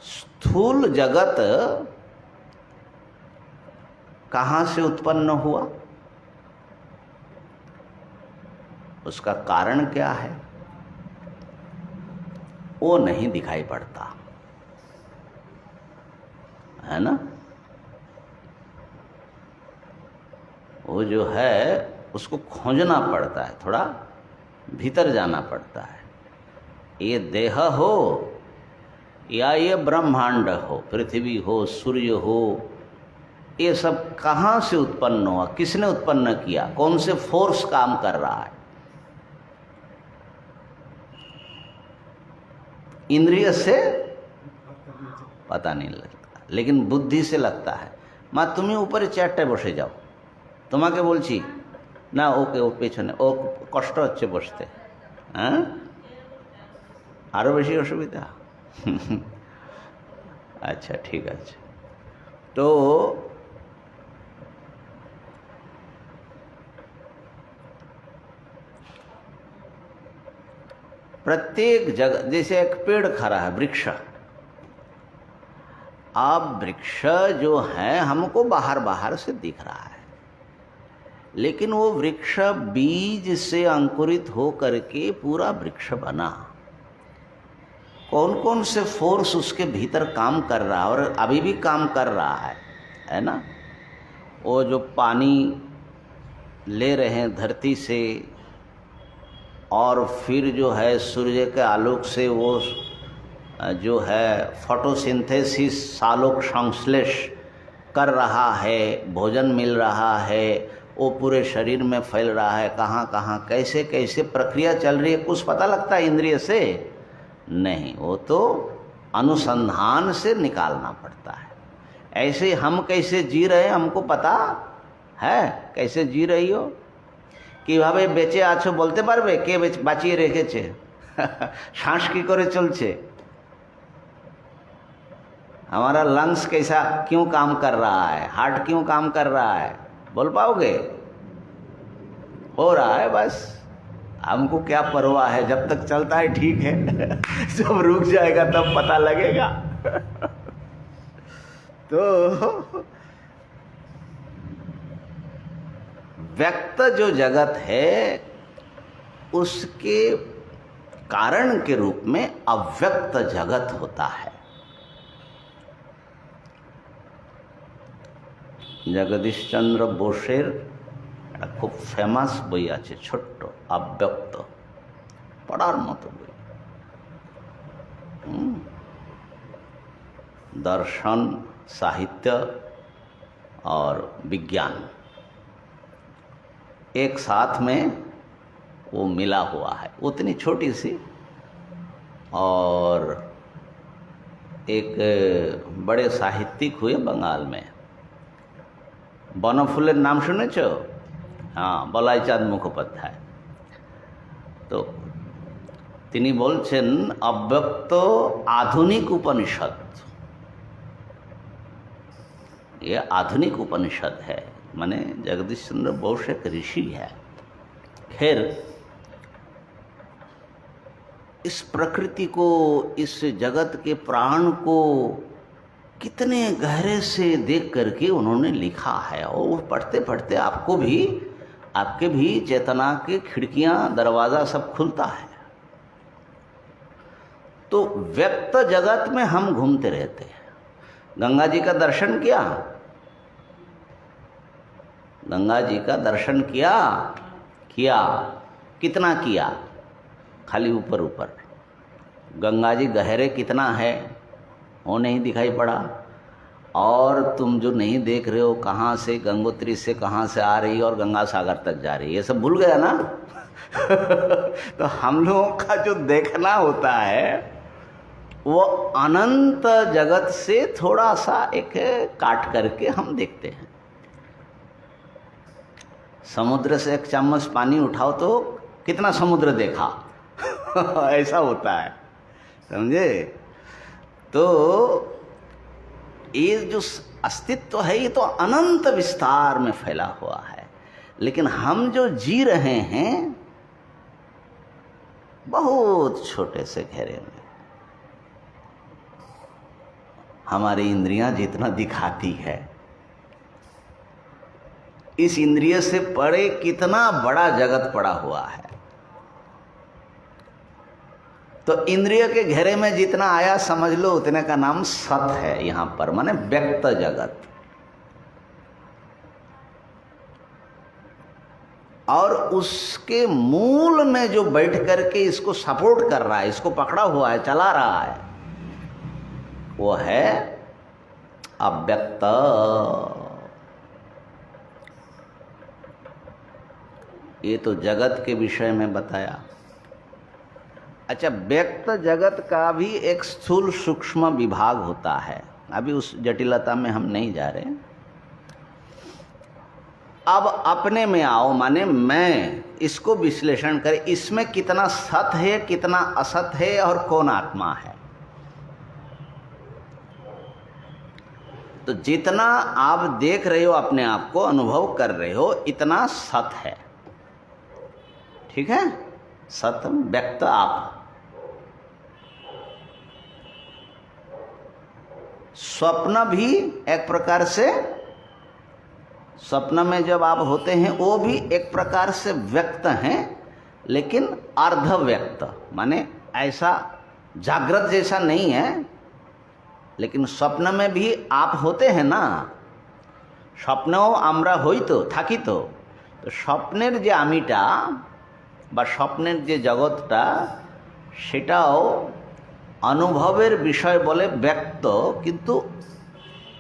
स्थूल जगत कहाँ से उत्पन्न हुआ, उसका कारण क्या है, वो नहीं दिखाई पड़ता है ना। वो जो है उसको खोजना पड़ता है, थोड़ा भीतर जाना पड़ता है। ये देह हो या ये ब्रह्मांड हो, पृथ्वी हो, सूर्य हो, ये सब कहाँ से उत्पन्न हुआ, किसने उत्पन्न किया, कौन से फोर्स काम कर रहा है, इंद्रिय से पता नहीं लगता, लेकिन बुद्धि से लगता है। माँ तुम्हें ऊपर चैटे बसे जाओ, তোমাকে বলছি না, ওকে ও পেছনে, ও কষ্ট হচ্ছে বসতে, হ্যাঁ আরো বেশি অসুবিধা। আচ্ছা ঠিক আছে। তো प्रत्येक जगह, जैसे एक पेड़ खड़ा है, वृक्ष, अब वृक्ष जो है हमको बाहर बाहर से दिख रहा है, लेकिन वो वृक्ष बीज से अंकुरित हो करके पूरा वृक्ष बना। कौन कौन से फोर्स उसके भीतर काम कर रहा है और अभी भी काम कर रहा है ना। वो जो पानी ले रहे हैं धरती से, और फिर जो है सूर्य के आलोक से वो जो है फोटोसिंथेसिस, सालोक संश्लेष कर रहा है, भोजन मिल रहा है, वो पूरे शरीर में फैल रहा है, कहाँ कहाँ कैसे कैसे प्रक्रिया चल रही है, कुछ पता लगता है इंद्रिय से नहीं, वो तो अनुसंधान से निकालना पड़ता है। ऐसे हम कैसे जी रहे हैं हमको पता है, कैसे जी रही हो, কিভাবে বেঁচে আছো বলতে পারবে, কে বাঁচিয়ে রেখেছে, শ্বাস কি করে চলছে, हमारा लंग्स कैसा क्यों काम कर रहा है, हार्ट क्यों काम कर रहा है, बोल पाओगे? हो रहा है बस, हमको क्या परवाह है, जब तक चलता है ठीक है, जब रुक जाएगा तब पता लगेगा। तो व्यक्त जो जगत है उसके कारण के रूप में अव्यक्त जगत होता है। जगदीश चंद्र बोसेर खूब फेमास বই আছে, ছোট্ট अव्यक्त, पढ़ार मतो বই। दर्शन, साहित्य और विज्ञान एक साथ में वो मिला हुआ है, उतनी छोटी सी। और एक बड़े साहित्यिक हुए बंगाल में, বনফুলের नाम শুনেছ? हाँ, বলাইচাঁদ মুখোপাধ্যায়। तो তিনি বলছেন अव्यक्त आधुनिक उपनिषद, ये आधुनिक उपनिषद है, माने जगदीश चंद्र बोस एक ऋषि है। खैर, इस प्रकृति को, इस जगत के प्राण को कितने गहरे से देख करके उन्होंने लिखा है, और पढ़ते पढ़ते आपको भी, आपके भी चेतना के खिड़कियां, दरवाज़ा सब खुलता है। तो व्यक्त जगत में हम घूमते रहते हैं। गंगा जी का दर्शन किया, गंगा जी का दर्शन किया, कितना किया, खाली ऊपर ऊपर। गंगा जी गहरे कितना है वो नहीं दिखाई पड़ा, और तुम जो नहीं देख रहे हो कहाँ से गंगोत्री से कहाँ से आ रही है और गंगा सागर तक जा रही है, ये सब भूल गया ना। तो हम लोगों का जो देखना होता है वो अनंत जगत से थोड़ा सा एक काट करके हम देखते हैं। समुद्र से एक चम्मच पानी उठाओ तो कितना समुद्र देखा, ऐसा होता है, समझे? तो ये जो अस्तित्व है ये तो अनंत विस्तार में फैला हुआ है, लेकिन हम जो जी रहे हैं बहुत छोटे से घेरे में। हमारी इंद्रियां जितना दिखाती है, इस इंद्रिय से परे कितना बड़ा जगत पड़ा हुआ है। तो इंद्रिय के घेरे में जितना आया समझ लो उतने का नाम सत है यहाँ पर, माने व्यक्त जगत। और उसके मूल में जो बैठ करके इसको सपोर्ट कर रहा है, इसको पकड़ा हुआ है, चला रहा है, वो है अव्यक्त। ये तो जगत के विषय में बताया। अच्छा, व्यक्त जगत का भी एक स्थूल सूक्ष्म विभाग होता है, अभी उस जटिलता में हम नहीं जा रहे। अब अपने में आओ, माने मैं इसको विश्लेषण करें, इसमें कितना सत है, कितना असत है, और कौन आत्मा है। तो जितना आप देख रहे हो, अपने आप को अनुभव कर रहे हो, इतना सत है, ठीक है? सत व्यक्त आप। स्वप्न भी एक प्रकार से, स्वप्न में जब आप होते हैं वो भी एक प्रकार से व्यक्त हैं, लेकिन अर्ध व्यक्त, माने ऐसा जागृत जैसा नहीं है, लेकिन स्वप्न में भी आप होते हैं ना। स्वप्नेও আমরা হইতো থাকি তো স্বপ্নের যে আমিটা বা স্বপ্নের যে জগৎটা সেটাও अनुभवेर विषय बोले व्यक्त, किन्तु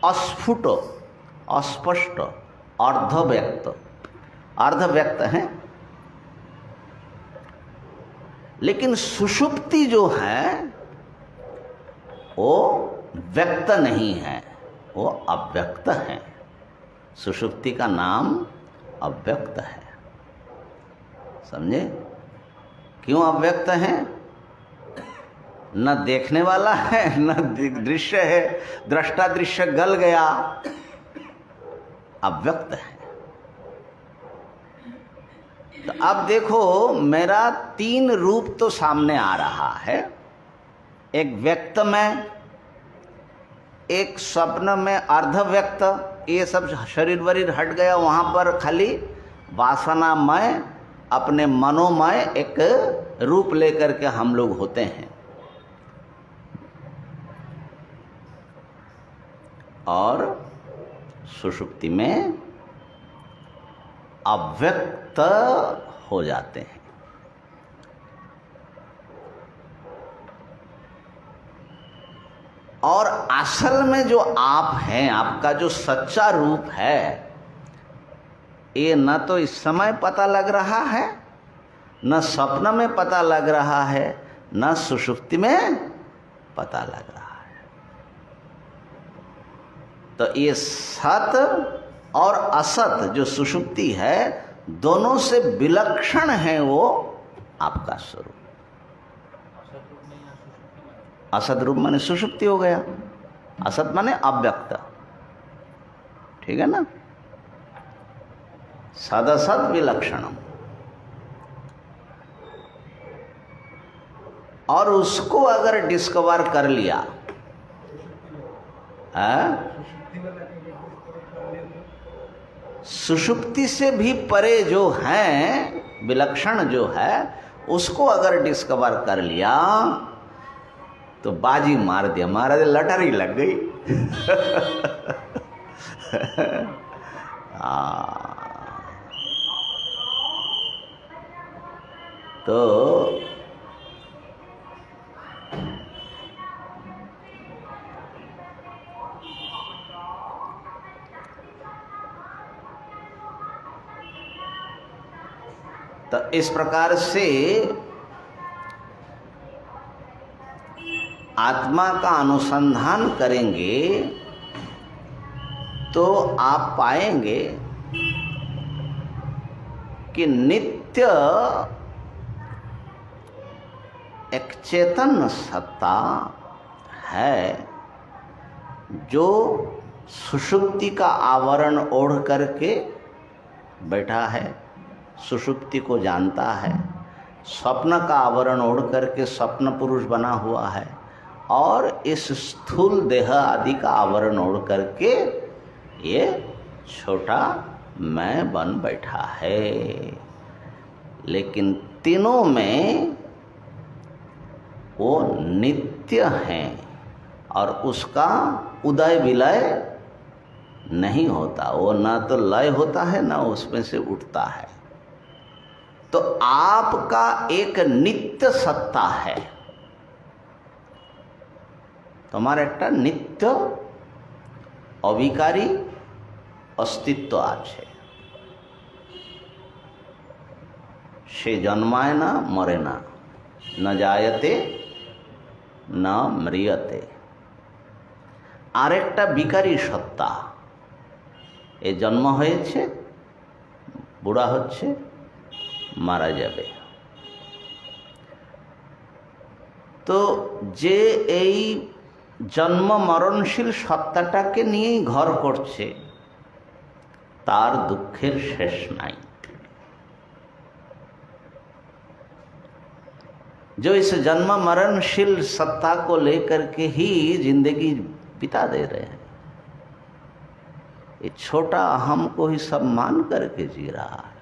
अस्फुट, अस्पष्ट, अर्धव्यक्त। अर्ध व्यक्त हैं। लेकिन सुषुप्ति जो है वो व्यक्त नहीं है, वो अव्यक्त है। सुषुप्ति का नाम अव्यक्त है, समझे? क्यों अव्यक्त है? न देखने वाला है, न दृश्य है, दृष्टा दृश्य गल गया, अव्यक्त है। तो अब देखो, मेरा 3 रूप तो सामने आ रहा है, एक व्यक्त में, एक स्वप्न में अर्ध व्यक्त, ये सब शरीर वरीर हट गया, वहाँ पर खाली वासनामय, अपने मनोमय एक रूप लेकर के हम लोग होते हैं। और सुषुप्ति में अव्यक्त हो जाते हैं। और असल में जो आप हैं, आपका जो सच्चा रूप है, ये न तो इस समय पता लग रहा है, न स्वप्न में पता लग रहा है, न सुषुप्ति में पता लग रहा है। तो ये सत और असत जो सुषुप्ति है, दोनों से विलक्षण है वो आपका स्वरूप। असत रूप माने सुषुप्ति हो गया, असत माने अव्यक्त, ठीक है ना? सदसत विलक्षणम। और उसको अगर डिस्कवर कर लिया, सुषुप्ति से भी परे जो है, विलक्षण जो है, उसको अगर डिस्कवर कर लिया तो बाजी मार दिया, महाराज लटरी लग गई। तो इस प्रकार से आत्मा का अनुसंधान करेंगे तो आप पाएंगे कि नित्य एक चेतन सत्ता है जो सुषुप्ति का आवरण ओढ़ करके बैठा है, सुषुप्ति को जानता है, स्वप्न का आवरण ओढ़ करके स्वप्न पुरुष बना हुआ है, और इस स्थूल देह आदि का आवरण ओढ़ करके ये छोटा मैं बन बैठा है। लेकिन तीनों में वो नित्य हैं और उसका उदय विलय नहीं होता, वो ना तो लय होता है ना उसमें से उठता है। तो आपका एक नित्य सत्ता है, तुम्हारा एक नित्य अविकारी अस्तित्व आछे। से जन्माय ना मरे ना, न जायते न म्रियते। आरेकटा विकारी सत्ता, ए जन्म হয়েছে, বুড়া হচ্ছে, মারা যাবে। তো যে এই জন্ম মরণশীল সত্তাটাকে নিয়েই ঘর করছে, তার দুঃখের শেষ নাই। जो इस जन्म मरणशील सत्ता को लेकर के ही जिंदगी बिता दे रहे हैं, ये छोटा अहम को ही सब मान करके जी रहा है,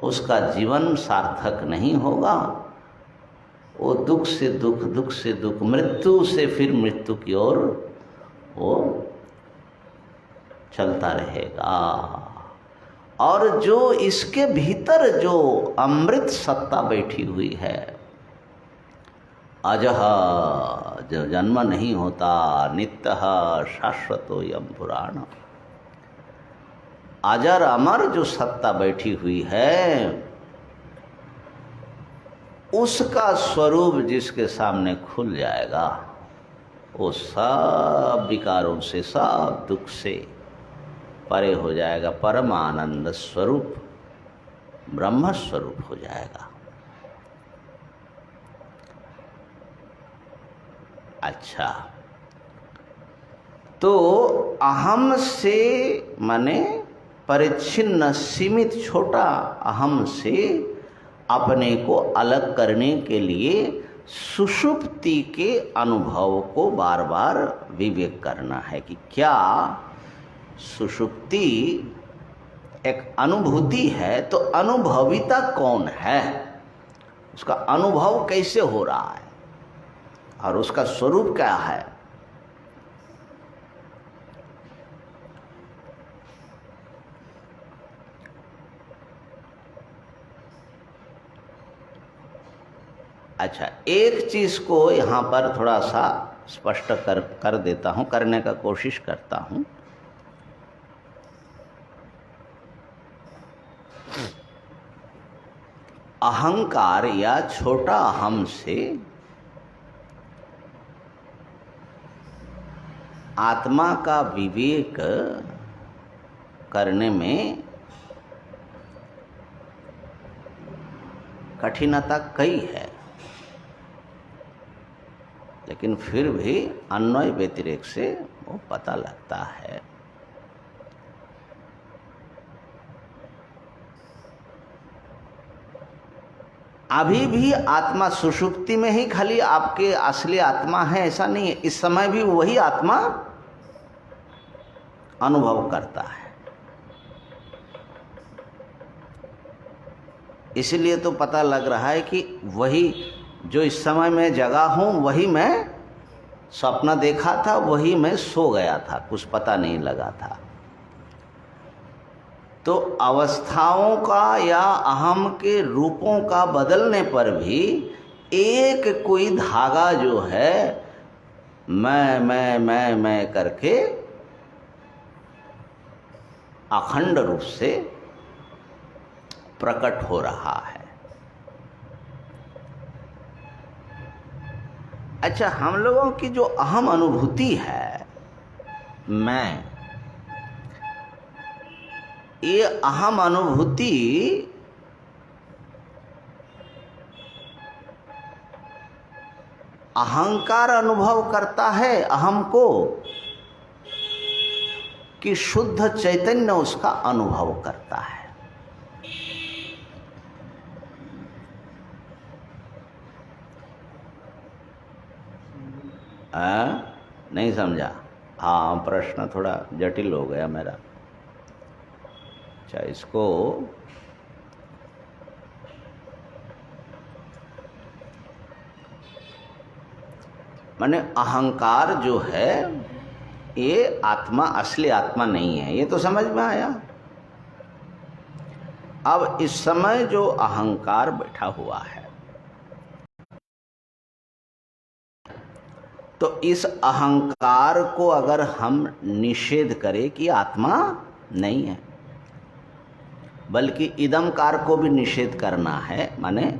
उसका जीवन सार्थक नहीं होगा। वो दुख से दुख, दुख से दुख, मृत्यु से फिर मृत्यु की ओर वो चलता रहेगा। और जो इसके भीतर जो अमृत सत्ता बैठी हुई है, अजह, जो जन्म नहीं होता, नित्यः शाश्वतोऽयं पुराण, अजर अमर जो सत्ता बैठी हुई है, उसका स्वरूप जिसके सामने खुल जाएगा, वो सब विकारों से, सब दुख से परे हो जाएगा, परम आनंद स्वरूप, ब्रह्म स्वरूप हो जाएगा। अच्छा, तो अहम से माने परिच्छिन्न, सीमित, छोटा अहम से अपने को अलग करने के लिए सुषुप्ति के अनुभव को बार बार विवेक करना है कि क्या सुषुप्ति एक अनुभूति है, तो अनुभविता कौन है, उसका अनुभव कैसे हो रहा है और उसका स्वरूप क्या है। अच्छा, एक चीज को यहाँ पर थोड़ा सा स्पष्ट कर देता हूँ, करने का कोशिश करता हूँ। अहंकार या छोटा अहम से आत्मा का विवेक करने में कठिनता कई है, लेकिन फिर भी अन्वय व्यतिरेक से वो पता लगता है। अभी भी आत्मा सुषुप्ति में ही खाली आपके असली आत्मा है ऐसा नहीं है, इस समय भी वही आत्मा अनुभव करता है। इसलिए तो पता लग रहा है कि वही जो इस समय मैं जगा हूं, वही मैं सपना देखा था, वही मैं सो गया था, कुछ पता नहीं लगा था। तो अवस्थाओं का या अहम के रूपों का बदलने पर भी एक कोई धागा जो है मैं करके अखंड रूप से प्रकट हो रहा है। अच्छा, हम लोगों की जो अहम अनुभूति है, मैं, ये अहम अनुभूति अहंकार अनुभव करता है अहम को, कि शुद्ध चैतन्य उसका अनुभव करता है। नहीं समझा? हाँ, प्रश्न थोड़ा जटिल हो गया मेरा। अच्छा, इसको माने अहंकार जो है ये आत्मा, असली आत्मा नहीं है, ये तो समझ में आया। अब इस समय जो अहंकार बैठा हुआ है, तो इस अहंकार को अगर हम निषेध करें कि आत्मा नहीं है, बल्कि इदमकार को भी निषेध करना है, माने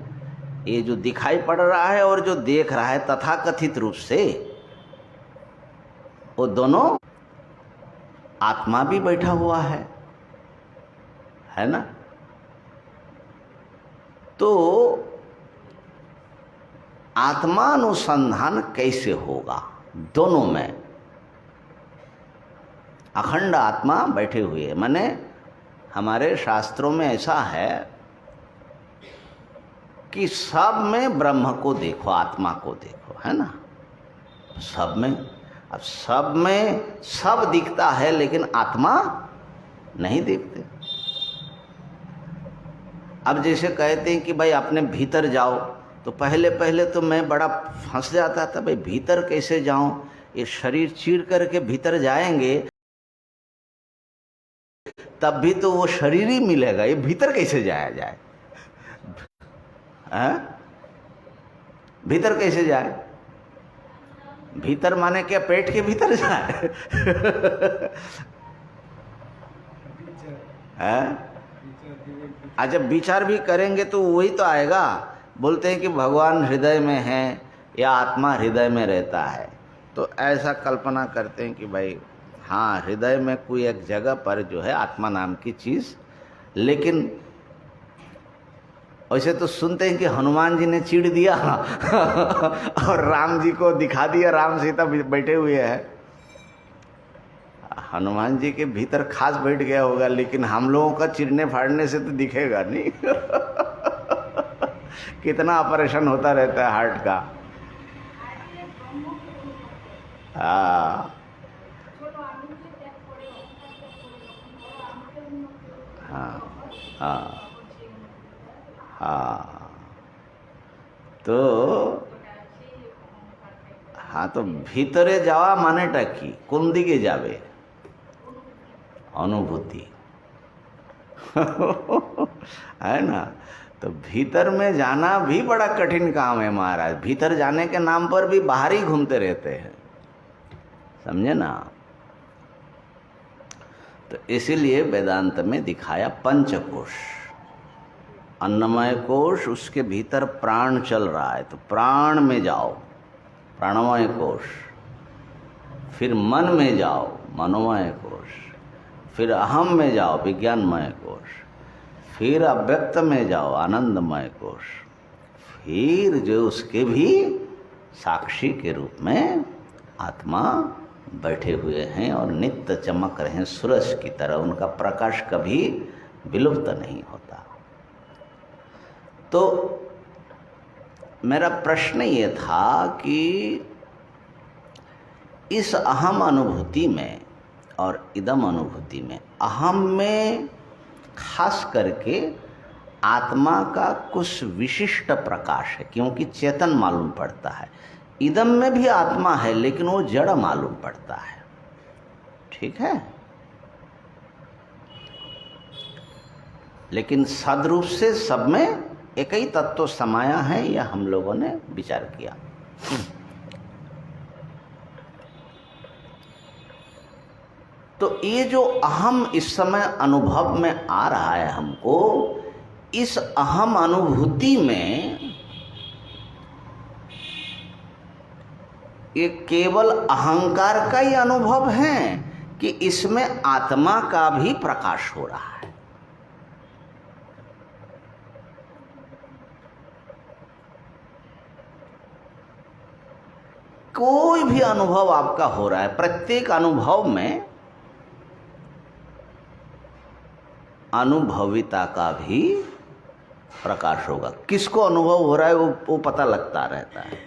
ये जो दिखाई पड़ रहा है और जो देख रहा है तथाकथित रूप से, वो दोनों आत्मा भी बैठा हुआ है ना। तो आत्मानुसंधान कैसे होगा? दोनों में अखंड आत्मा बैठे हुए है। माने हमारे शास्त्रों में ऐसा है कि सब में ब्रह्म को देखो, आत्मा को देखो, है ना। सब में, अब सब में सब दिखता है, लेकिन आत्मा नहीं दिखते। अब जैसे कहते हैं कि भाई अपने भीतर जाओ, तो पहले तो मैं बड़ा फंस जाता था, भाई भीतर कैसे जाऊं, ये शरीर चीर करके भीतर जाएंगे तब भी तो वो शरीर ही मिलेगा, ये भीतर कैसे जाया जाए? भीतर कैसे जाए? भीतर माने क्या पेट के भीतर जाए? है? अच्छा, विचार भी करेंगे तो वही तो आएगा। बोलते हैं कि भगवान हृदय में है या आत्मा हृदय में रहता है, तो ऐसा कल्पना करते हैं कि भाई हाँ, हृदय में कोई एक जगह पर जो है आत्मा नाम की चीज़। लेकिन वैसे तो सुनते हैं कि हनुमान जी ने चीड़ दिया और राम जी को दिखा दिया, राम सीता बैठे हुए हैं। हनुमान जी के भीतर खास बैठ गया होगा, लेकिन हम लोगों का चिड़ने फाड़ने से तो दिखेगा नहीं। कितना ऑपरेशन होता रहता है हार्ट का। हाँ हाँ हाँ हाँ, तो हाँ, तो भीतरे जावा मानेटा की कोन दिके जावे? अनुभूति। है ना? तो भीतर में जाना भी बड़ा कठिन काम है महाराज। भीतर जाने के नाम पर भी बाहर ही घूमते रहते हैं, समझे ना? तो इसीलिए वेदांत में दिखाया पंचकोश, अन्नमय कोश, उसके भीतर प्राण चल रहा है, तो प्राण में जाओ, प्राणमय कोश। फिर मन में जाओ, मनोमय कोश। फिर अहम में जाओ, विज्ञानमय कोश। फिर अव्यक्त में जाओ, आनंदमय कोश। फिर जो उसके भी साक्षी के रूप में आत्मा बैठे हुए हैं और नित्य चमक रहे हैं सूरज की तरह, उनका प्रकाश कभी विलुप्त नहीं होता। तो मेरा प्रश्न ये था कि इस अहम अनुभूति में और इदम अनुभूति में, अहम में खास करके आत्मा का कुछ विशिष्ट प्रकाश है, क्योंकि चेतन मालूम पड़ता है। इदम में भी आत्मा है, लेकिन वो जड़ मालूम पड़ता है। ठीक है? लेकिन सदरूप से सब में एक ही तत्व समाया है, यह हम लोगों ने विचार किया। तो ये जो अहम इस समय अनुभव में आ रहा है हमको, इस अहम अनुभूति में ये केवल अहंकार का ही अनुभव है कि इसमें आत्मा का भी प्रकाश हो रहा है? कोई भी अनुभव आपका हो रहा है, प्रत्येक अनुभव में अनुभविता का भी प्रकाश होगा। किसको अनुभव हो रहा है वो पता लगता रहता है।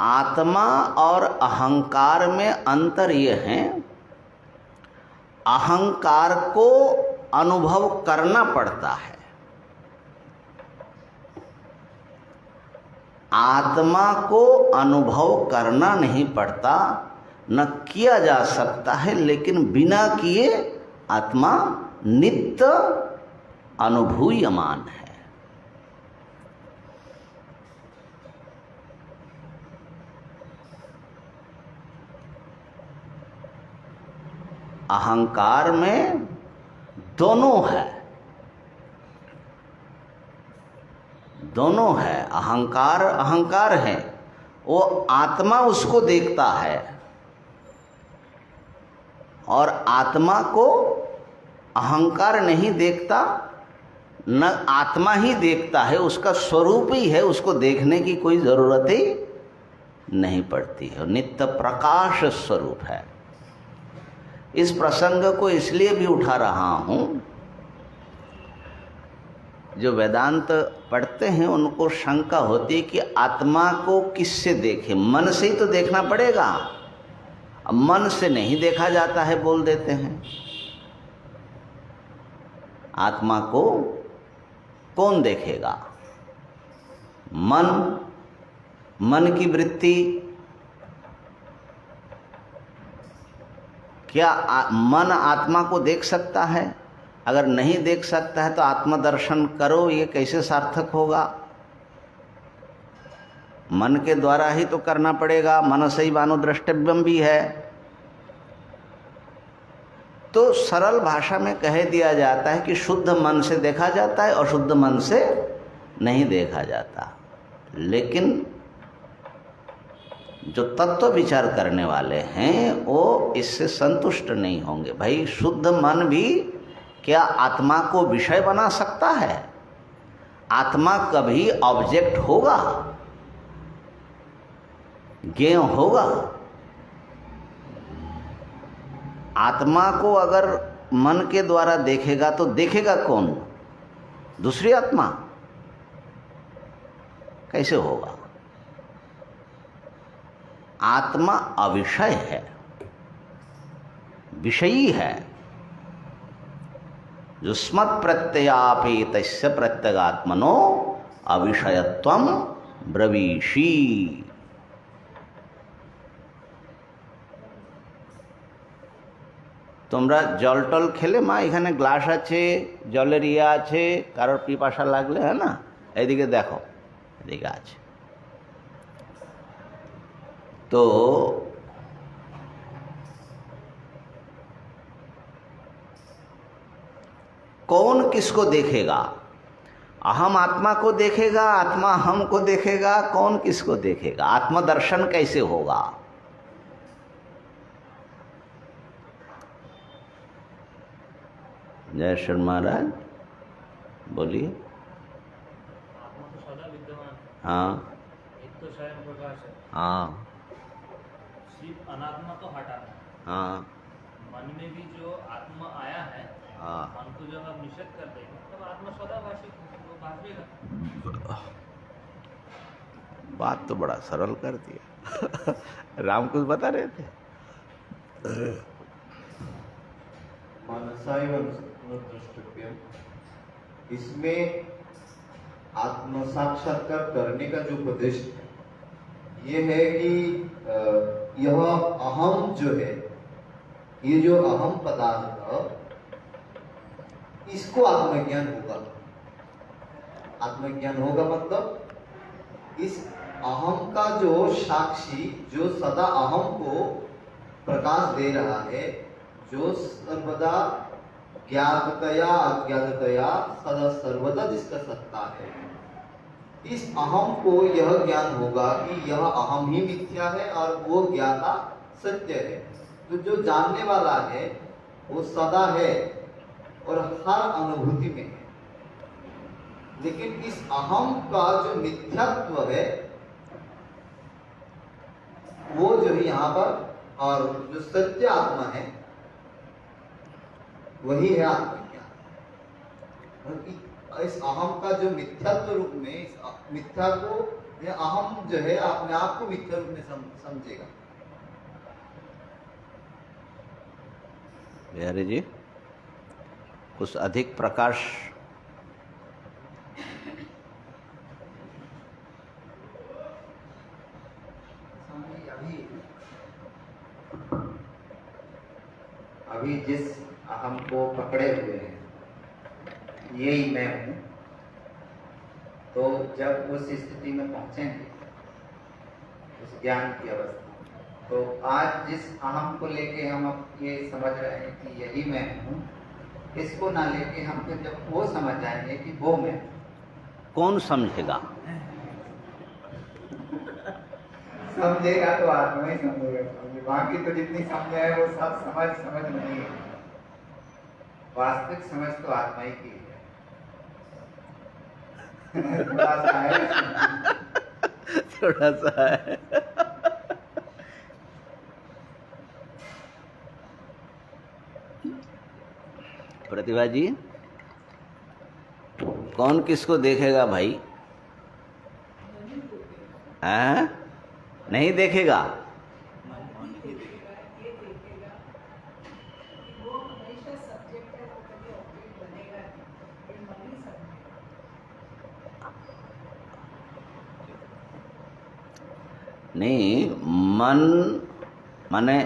आत्मा और अहंकार में अंतर ये है, अहंकार को अनुभव करना पड़ता है, आत्मा को अनुभव करना नहीं पड़ता, न किया जा सकता है, लेकिन बिना किए आत्मा नित्य अनुभूयमान है। अहंकार में दोनों है, दोनों है। अहंकार अहंकार है, वो आत्मा उसको देखता है, और आत्मा को अहंकार नहीं देखता, न आत्मा ही देखता है, उसका स्वरूप ही है, उसको देखने की कोई जरूरत ही नहीं पड़ती है, नित्य प्रकाश स्वरूप है। इस प्रसंग को इसलिए भी उठा रहा हूं, जो वेदांत पढ़ते हैं उनको शंका होती है कि आत्मा को किससे देखें? मन से ही तो देखना पड़ेगा। अब मन से नहीं देखा जाता है, बोल देते हैं। आत्मा को कौन देखेगा? मन की वृत्ति। क्या मन आत्मा को देख सकता है? अगर नहीं देख सकता है तो आत्मदर्शन करो, ये कैसे सार्थक होगा? मन के द्वारा ही तो करना पड़ेगा। मनसैवानुद्रष्टव्यम भी है। तो सरल भाषा में कह दिया जाता है कि शुद्ध मन से देखा जाता है, अशुद्ध मन से नहीं देखा जाता। लेकिन जो तत्व विचार करने वाले हैं वो इससे संतुष्ट नहीं होंगे। भाई शुद्ध मन भी क्या आत्मा को विषय बना सकता है? आत्मा कभी ऑब्जेक्ट होगा, ज्ञेय होगा? आत्मा को अगर मन के द्वारा देखेगा तो देखेगा कौन? दूसरी आत्मा? कैसे होगा? आत्मा अविषय है, विषयी है। युष्मत् प्रत्ययापेतस्य प्रत्यगात्मनो अविषयत्वम ब्रवीषि। তোমরা জল টল খেলে? মা এখানে গ্লাস আছে, জলের ইয়ে আছে, কারোর পিপাসা লাগলে, হ্যাঁ না? এদিকে দেখো, এদিকে আছে। তো कौन किसको देखेगा? अहम आत्मा को देखेगा, आत्मा हम को देखेगा, कौन किसको देखेगा? आत्मदर्शन कैसे होगा? जय श्री महाराज बोलिए। आत्मा तो सदा विद्यमान है। हाँ एक तो स्वयं प्रकाश है। हाँ सिर्फ अनात्मा को हटाना है। हाँ मन में भी जो आत्मा आया है, हाँ। मन को जब आप निषेध कर देंगे तब आत्मा सदा भाषिक वो भाषेगा। बात तो बड़ा सरल कर दिया। राम कुछ बता रहे थे। मनसायव द्रष्टव्यम, इसमें आत्म साक्षात्कार करने का जो उपदेश है ये है कि यह अहम जो है, ये जो अहम पदार्थ इसको आत्मज्ञान होगा। आत्मज्ञान होगा मतलब इस अहम का जो साक्षी, जो सदा अहम को प्रकाश दे रहा है, जो सर्वदा ज्ञाततया अज्ञाततया सदा सर्वदा जिसका सत्ता है, इस अहम को यह ज्ञान होगा कि यह अहम ही मिथ्या है और वो ज्ञाता सत्य है। तो जो जानने वाला है वो सदा है और हर अनुभूति में है। लेकिन इस अहम का जो मिथ्यात्व है वो जो है यहाँ पर, और जो सत्य आत्मा है वही है आत्मज्ञान। इस अहम का जो मिथ्यात्व रूप में, इस मिथ्या को, अहम जो है अपने आप को मिथ्या रूप में समझेगा। बिहारी जी कुछ अधिक प्रकाश। अभी जिस अहम को पकड़े हुए हैं यही मैं हूँ, तो जब उस स्थिति में पहुंचेंगे उस ज्ञान की अवस्था, तो आज जिस अहम को लेके हम अब ये समझ रहे हैं कि यही मैं हूँ, इसको ना लेके हम फिर जब वो समझ जाएंगे कि वो मैं हूँ। कौन समझेगा? समझेगा तो आत्मा ही समझेगा। बाकी तो जितनी समझ है वो सब समझ नहीं है। वास्तविक समझ तो आत्मा ही की है। थोड़ा सा है, थोड़ा सा है। प्रतिभा जी कौन किसको देखेगा भाई? हैं? नहीं देखेगा। नहीं, मन माने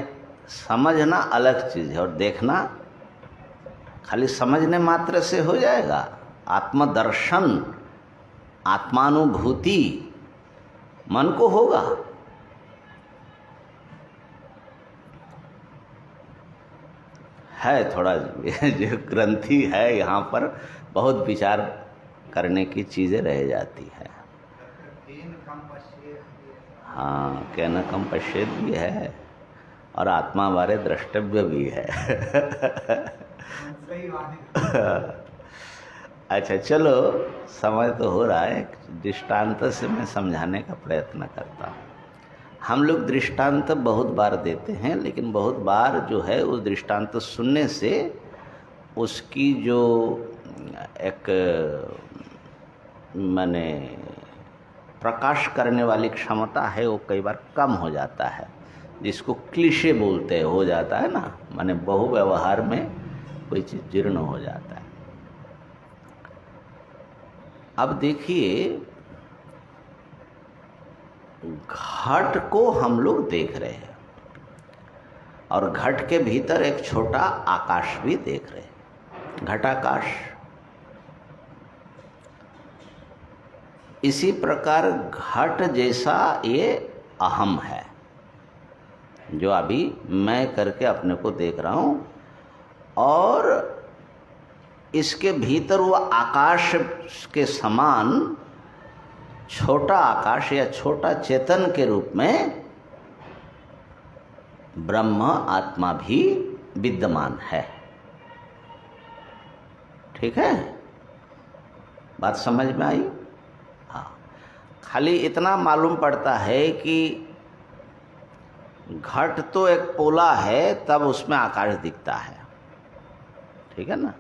समझना अलग चीज है और देखना खाली समझने मात्र से हो जाएगा। आत्मदर्शन, आत्मानुभूति मन को होगा। है थोड़ा जो ग्रंथि है यहाँ पर बहुत विचार करने की चीज़ें रह जाती है। हाँ, कहना कम पश्चेत भी है और आत्मा बारे द्रष्टव्य भी है। अच्छा चलो, समय तो हो रहा है, दृष्टांत से मैं समझाने का प्रयत्न करता हूँ। हम लोग दृष्टांत बहुत बार देते हैं, लेकिन बहुत बार जो है उस दृष्टांत सुनने से उसकी जो एक माने प्रकाश करने वाली क्षमता है वो कई बार कम हो जाता है, जिसको क्लीशे बोलते हैं, हो जाता है ना, माने बहु व्यवहार में कोई चीज़ जीर्ण हो जाता है। अब देखिए, घट को हम लोग देख रहे हैं और घट के भीतर एक छोटा आकाश भी देख रहे हैं, घटाकाश। इसी प्रकार घट जैसा ये अहम है, जो अभी मैं करके अपने को देख रहा हूं, और इसके भीतर वो आकाश के समान छोटा आकाश या छोटा चेतन के रूप में ब्रह्म आत्मा भी विद्यमान है। ठीक है, बात समझ में आई? हाँ, खाली इतना मालूम पड़ता है कि घट तो एक पोला है, तब उसमें आकाश दिखता है। ठीक है ना?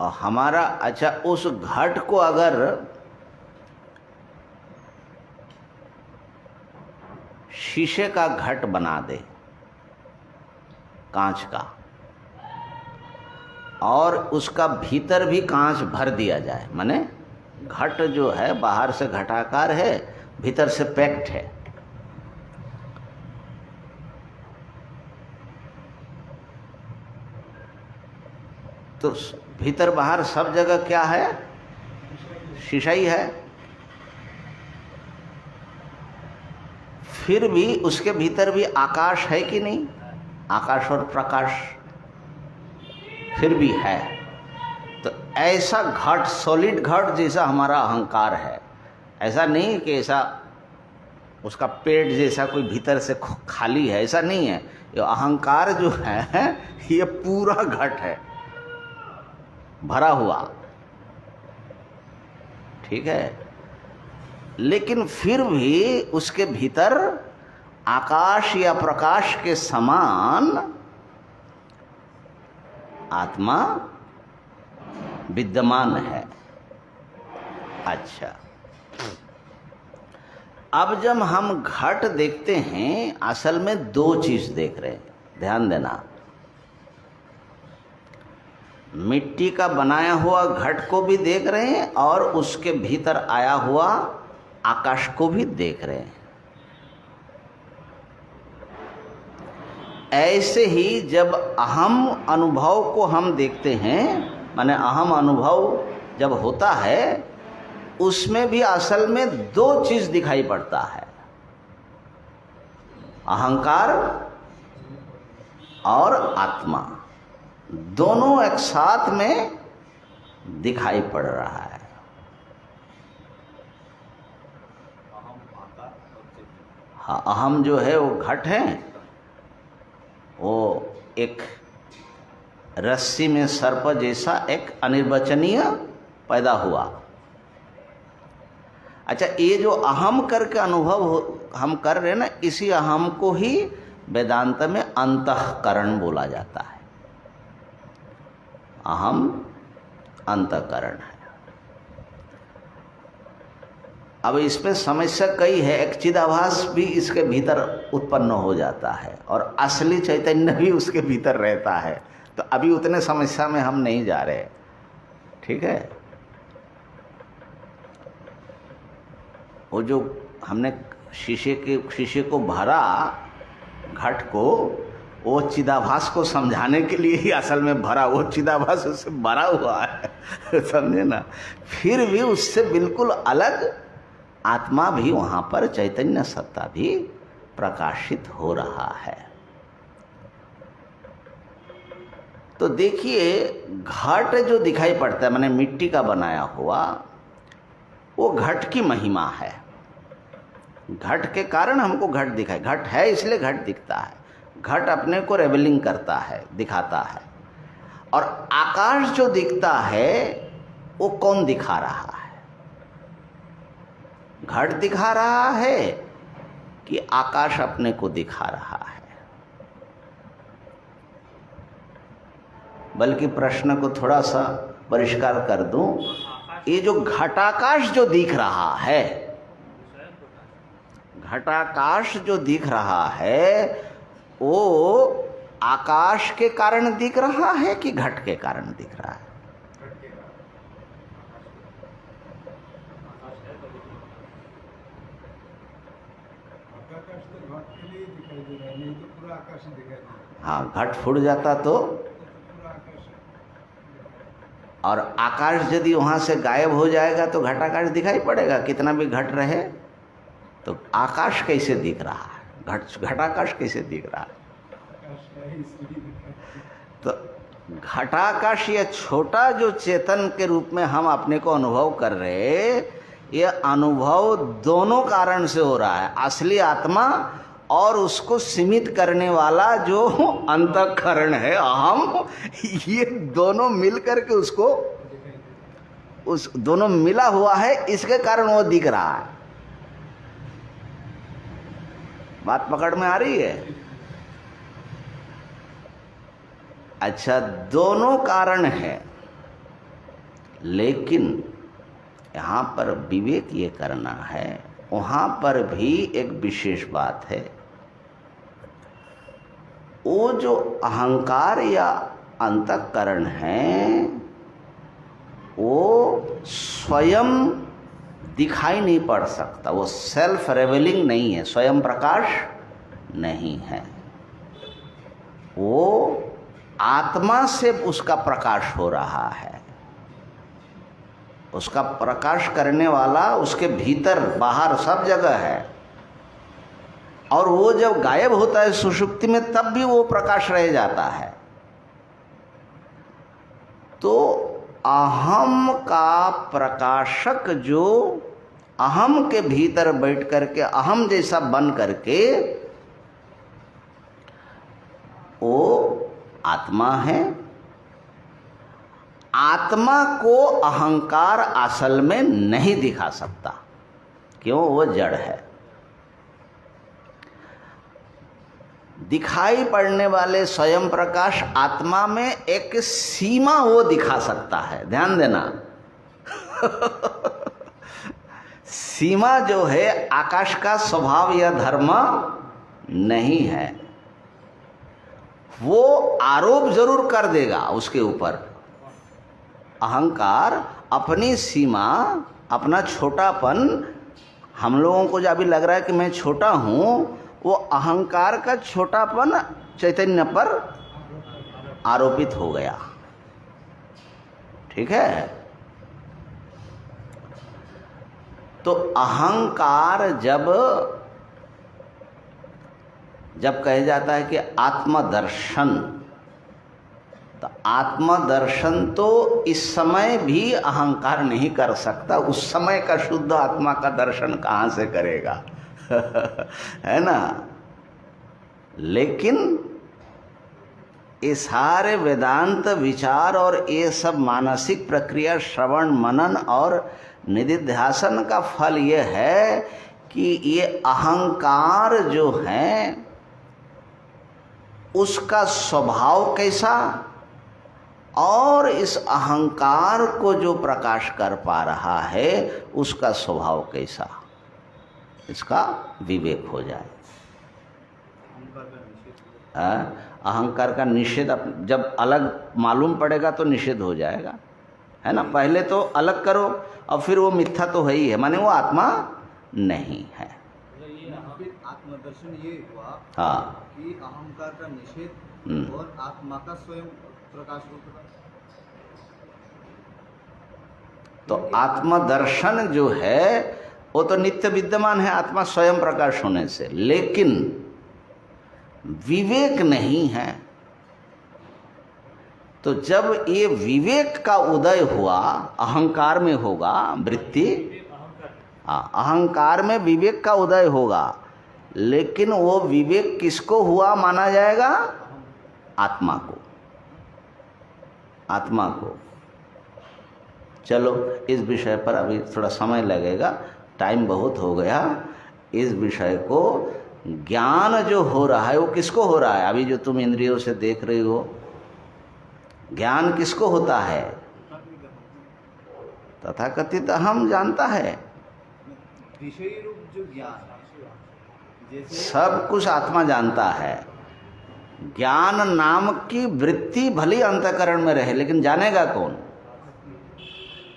और हमारा, अच्छा, उस घट को अगर शीशे का घट बना दे, कांच का, और उसका भीतर भी कांच भर दिया जाए, माने घट जो है बाहर से घटाकार है, भीतर से पैक्ड है, तो भीतर बाहर सब जगह क्या है? शीशा ही है। फिर भी उसके भीतर भी आकाश है कि नहीं? आकाश और प्रकाश फिर भी है। तो ऐसा घट, सॉलिड घट जैसा हमारा अहंकार है, ऐसा नहीं कि ऐसा उसका पेट जैसा कोई भीतर से खाली है, ऐसा नहीं है। ये अहंकार जो है ये पूरा घट है, भरा हुआ। ठीक है, लेकिन फिर भी उसके भीतर आकाश या प्रकाश के समान आत्मा विद्यमान है। अच्छा, अब जब हम घट देखते हैं, असल में दो चीज देख रहे हैं, ध्यान देना। मिट्टी का बनाया हुआ घट को भी देख रहे हैं और उसके भीतर आया हुआ आकाश को भी देख रहे हैं। ऐसे ही जब अहम अनुभव को हम देखते हैं, माने अहम अनुभव जब होता है, उसमें भी असल में दो चीज दिखाई पड़ता है, अहंकार और आत्मा, दोनों एक साथ में दिखाई पड़ रहा है। हाँ, अहम जो है वो घट है, वो एक रस्सी में सर्प जैसा एक अनिर्वचनीय पैदा हुआ। अच्छा, ये जो अहम करके अनुभव हम कर रहे हैं ना, इसी अहम को ही वेदांत में अंतःकरण बोला जाता है। अहम अंतःकरण है। अब इसमें समस्या कई है, एक चिदाभास भी इसके भीतर उत्पन्न हो जाता है और असली चैतन्य भी उसके भीतर रहता है। तो अभी उतने समस्या में हम नहीं जा रहे। ठीक है, वो जो हमने शीशे को भरा घट को, वो चिदाभास को समझाने के लिए ही असल में भरा, वो चिदाभास उससे भरा हुआ है। समझे ना? फिर भी उससे बिल्कुल अलग आत्मा भी वहाँ पर, चैतन्य सत्ता भी प्रकाशित हो रहा है। तो देखिए, घट जो दिखाई पड़ता है, माने मिट्टी का बनाया हुआ, वो घट की महिमा है। घट के कारण हमको घट दिखाई, घट है इसलिए घट दिखता है। घट अपने को रेवलिंग करता है, दिखाता है। और आकाश जो दिखता है वो कौन दिखा रहा है? घट दिखा रहा है कि आकाश अपने को दिखा रहा है? बल्कि प्रश्न को थोड़ा सा परिष्कार कर दूं, ये जो घटाकाश जो दिख रहा है, घटाकाश जो दिख रहा है, वो आकाश के कारण दिख रहा है कि घट के कारण दिख रहा है? आकाश तो घट के लिए दिखाई दे रहा है, नहीं तो पूरा आकाश ही दिखाई दे रहा है। हाँ, घट फूट जाता तो, पूरा आकाश है। और आकाश यदि वहां से गायब हो जाएगा तो घटाकाश दिखाई पड़ेगा, कितना भी घट रहे। तो आकाश कैसे दिख रहा है? घटाकाश कैसे दिख रहा है? आकाश है इसलिए दिखाई दे तो घटाकाश, ये छोटा जो चेतन के रूप में हम अपने को अनुभव कर रहे, ये अनुभव दोनों कारण से हो रहा है। असली आत्मा और उसको सीमित करने वाला जो अंतःकरण है, अहम, ये दोनों मिल करके उसको, उस दोनों मिला हुआ है, इसके कारण वो दिख रहा है। बात पकड़ में आ रही है? अच्छा, दोनों कारण है, लेकिन यहाँ पर विवेक ये करना है, वहाँ पर भी एक विशेष बात है। वो जो अहंकार या अंतःकरण है, वो स्वयं दिखाई नहीं पड़ सकता, वो सेल्फ रेवलिंग नहीं है, स्वयं प्रकाश नहीं है। वो आत्मा से उसका प्रकाश हो रहा है। उसका प्रकाश करने वाला उसके भीतर बाहर सब जगह है। और वो जब गायब होता है सुषुप्ति में, तब भी वो प्रकाश रह जाता है। तो अहम का प्रकाशक जो अहम के भीतर बैठ करके अहम जैसा बन करके, वो आत्मा है। आत्मा को अहंकार असल में नहीं दिखा सकता, क्यों? वो जड़ है। दिखाई पड़ने वाले स्वयं प्रकाश आत्मा में एक सीमा वो दिखा सकता है, ध्यान देना। सीमा जो है आकाश का स्वभाव या धर्म नहीं है। वो आरोप जरूर कर देगा उसके ऊपर। अहंकार अपनी सीमा, अपना छोटापन, हम लोगों को जब भी लग रहा है कि मैं छोटा हूँ, वो अहंकार का छोटापन चैतन्य पर आरोपित हो गया। ठीक है? तो अहंकार जब कहा जाता है कि आत्मदर्शन, तो आत्मदर्शन तो इस समय भी अहंकार नहीं कर सकता। उस समय का शुद्ध आत्मा का दर्शन कहाँ से करेगा? है ना? लेकिन ये सारे वेदांत विचार और ये सब मानसिक प्रक्रिया, श्रवण मनन और निधिध्यासन का फल ये है कि ये अहंकार जो है उसका स्वभाव कैसा, और इस अहंकार को जो प्रकाश कर पा रहा है उसका स्वभाव कैसा, इसका विवेक हो जाए। अहंकार का निषेध जब अलग मालूम पड़ेगा तो निषेध हो जाएगा, है ना? पहले तो अलग करो और फिर वो मिथ्या तो है ही है, माने वो आत्मा नहीं है। आत्मदर्शन ये हुआ, हाँ, कि अहंकार का निषेध और आत्मा का स्वयं प्रकाश होता। तो आत्मदर्शन जो है वो तो नित्य विद्यमान है आत्मा स्वयं प्रकाश होने से, लेकिन विवेक नहीं है। तो जब ये विवेक का उदय हुआ, अहंकार में होगा वृत्ति, अहंकार में विवेक का उदय होगा, लेकिन वो विवेक किसको हुआ माना जाएगा? आत्मा को, आत्मा को। चलो इस विषय पर अभी थोड़ा समय लगेगा, टाइम बहुत हो गया। इस विषय को, ज्ञान जो हो रहा है वो किसको हो रहा है? अभी जो तुम इंद्रियों से देख रही हो, ज्ञान किसको होता है? तथाकथित हम जानता है, विषय रूप जो ज्ञान, जैसे सब कुछ आत्मा जानता है। ज्ञान नाम की वृत्ति भली अंतःकरण में रहे, लेकिन जानेगा कौन?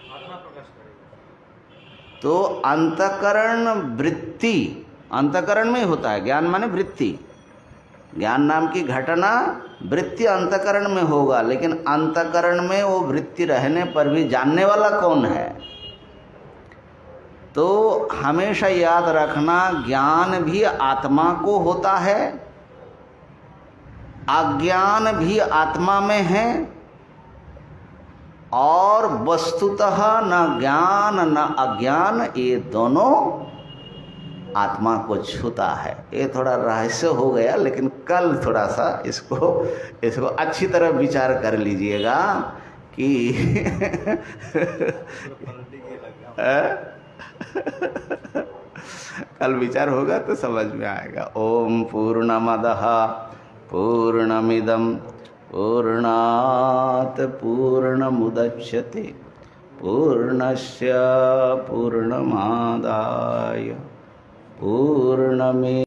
आत्मा प्रकाश करेगा। तो अंतःकरण वृत्ति अंतःकरण में ही होता है। ज्ञान माने वृत्ति, ज्ञान नाम की घटना वृत्ति अंतःकरण में होगा, लेकिन अंतःकरण में वो वृत्ति रहने पर भी जानने वाला कौन है? तो हमेशा याद रखना, ज्ञान भी आत्मा को होता है, अज्ञान भी आत्मा में है, और वस्तुतः न ज्ञान न अज्ञान ये दोनों आत्मा को छूता है। ये थोड़ा रहस्य हो गया, लेकिन कल थोड़ा सा इसको अच्छी तरह विचार कर लीजिएगा कि कल विचार होगा तो समझ में आएगा। ओम पूर्णमदः पूर्णमिदं पूर्णात् पूर्णमुदच्यते पूर्णस्य पूर्णमादाय पूर्णमेवावशिष्यते।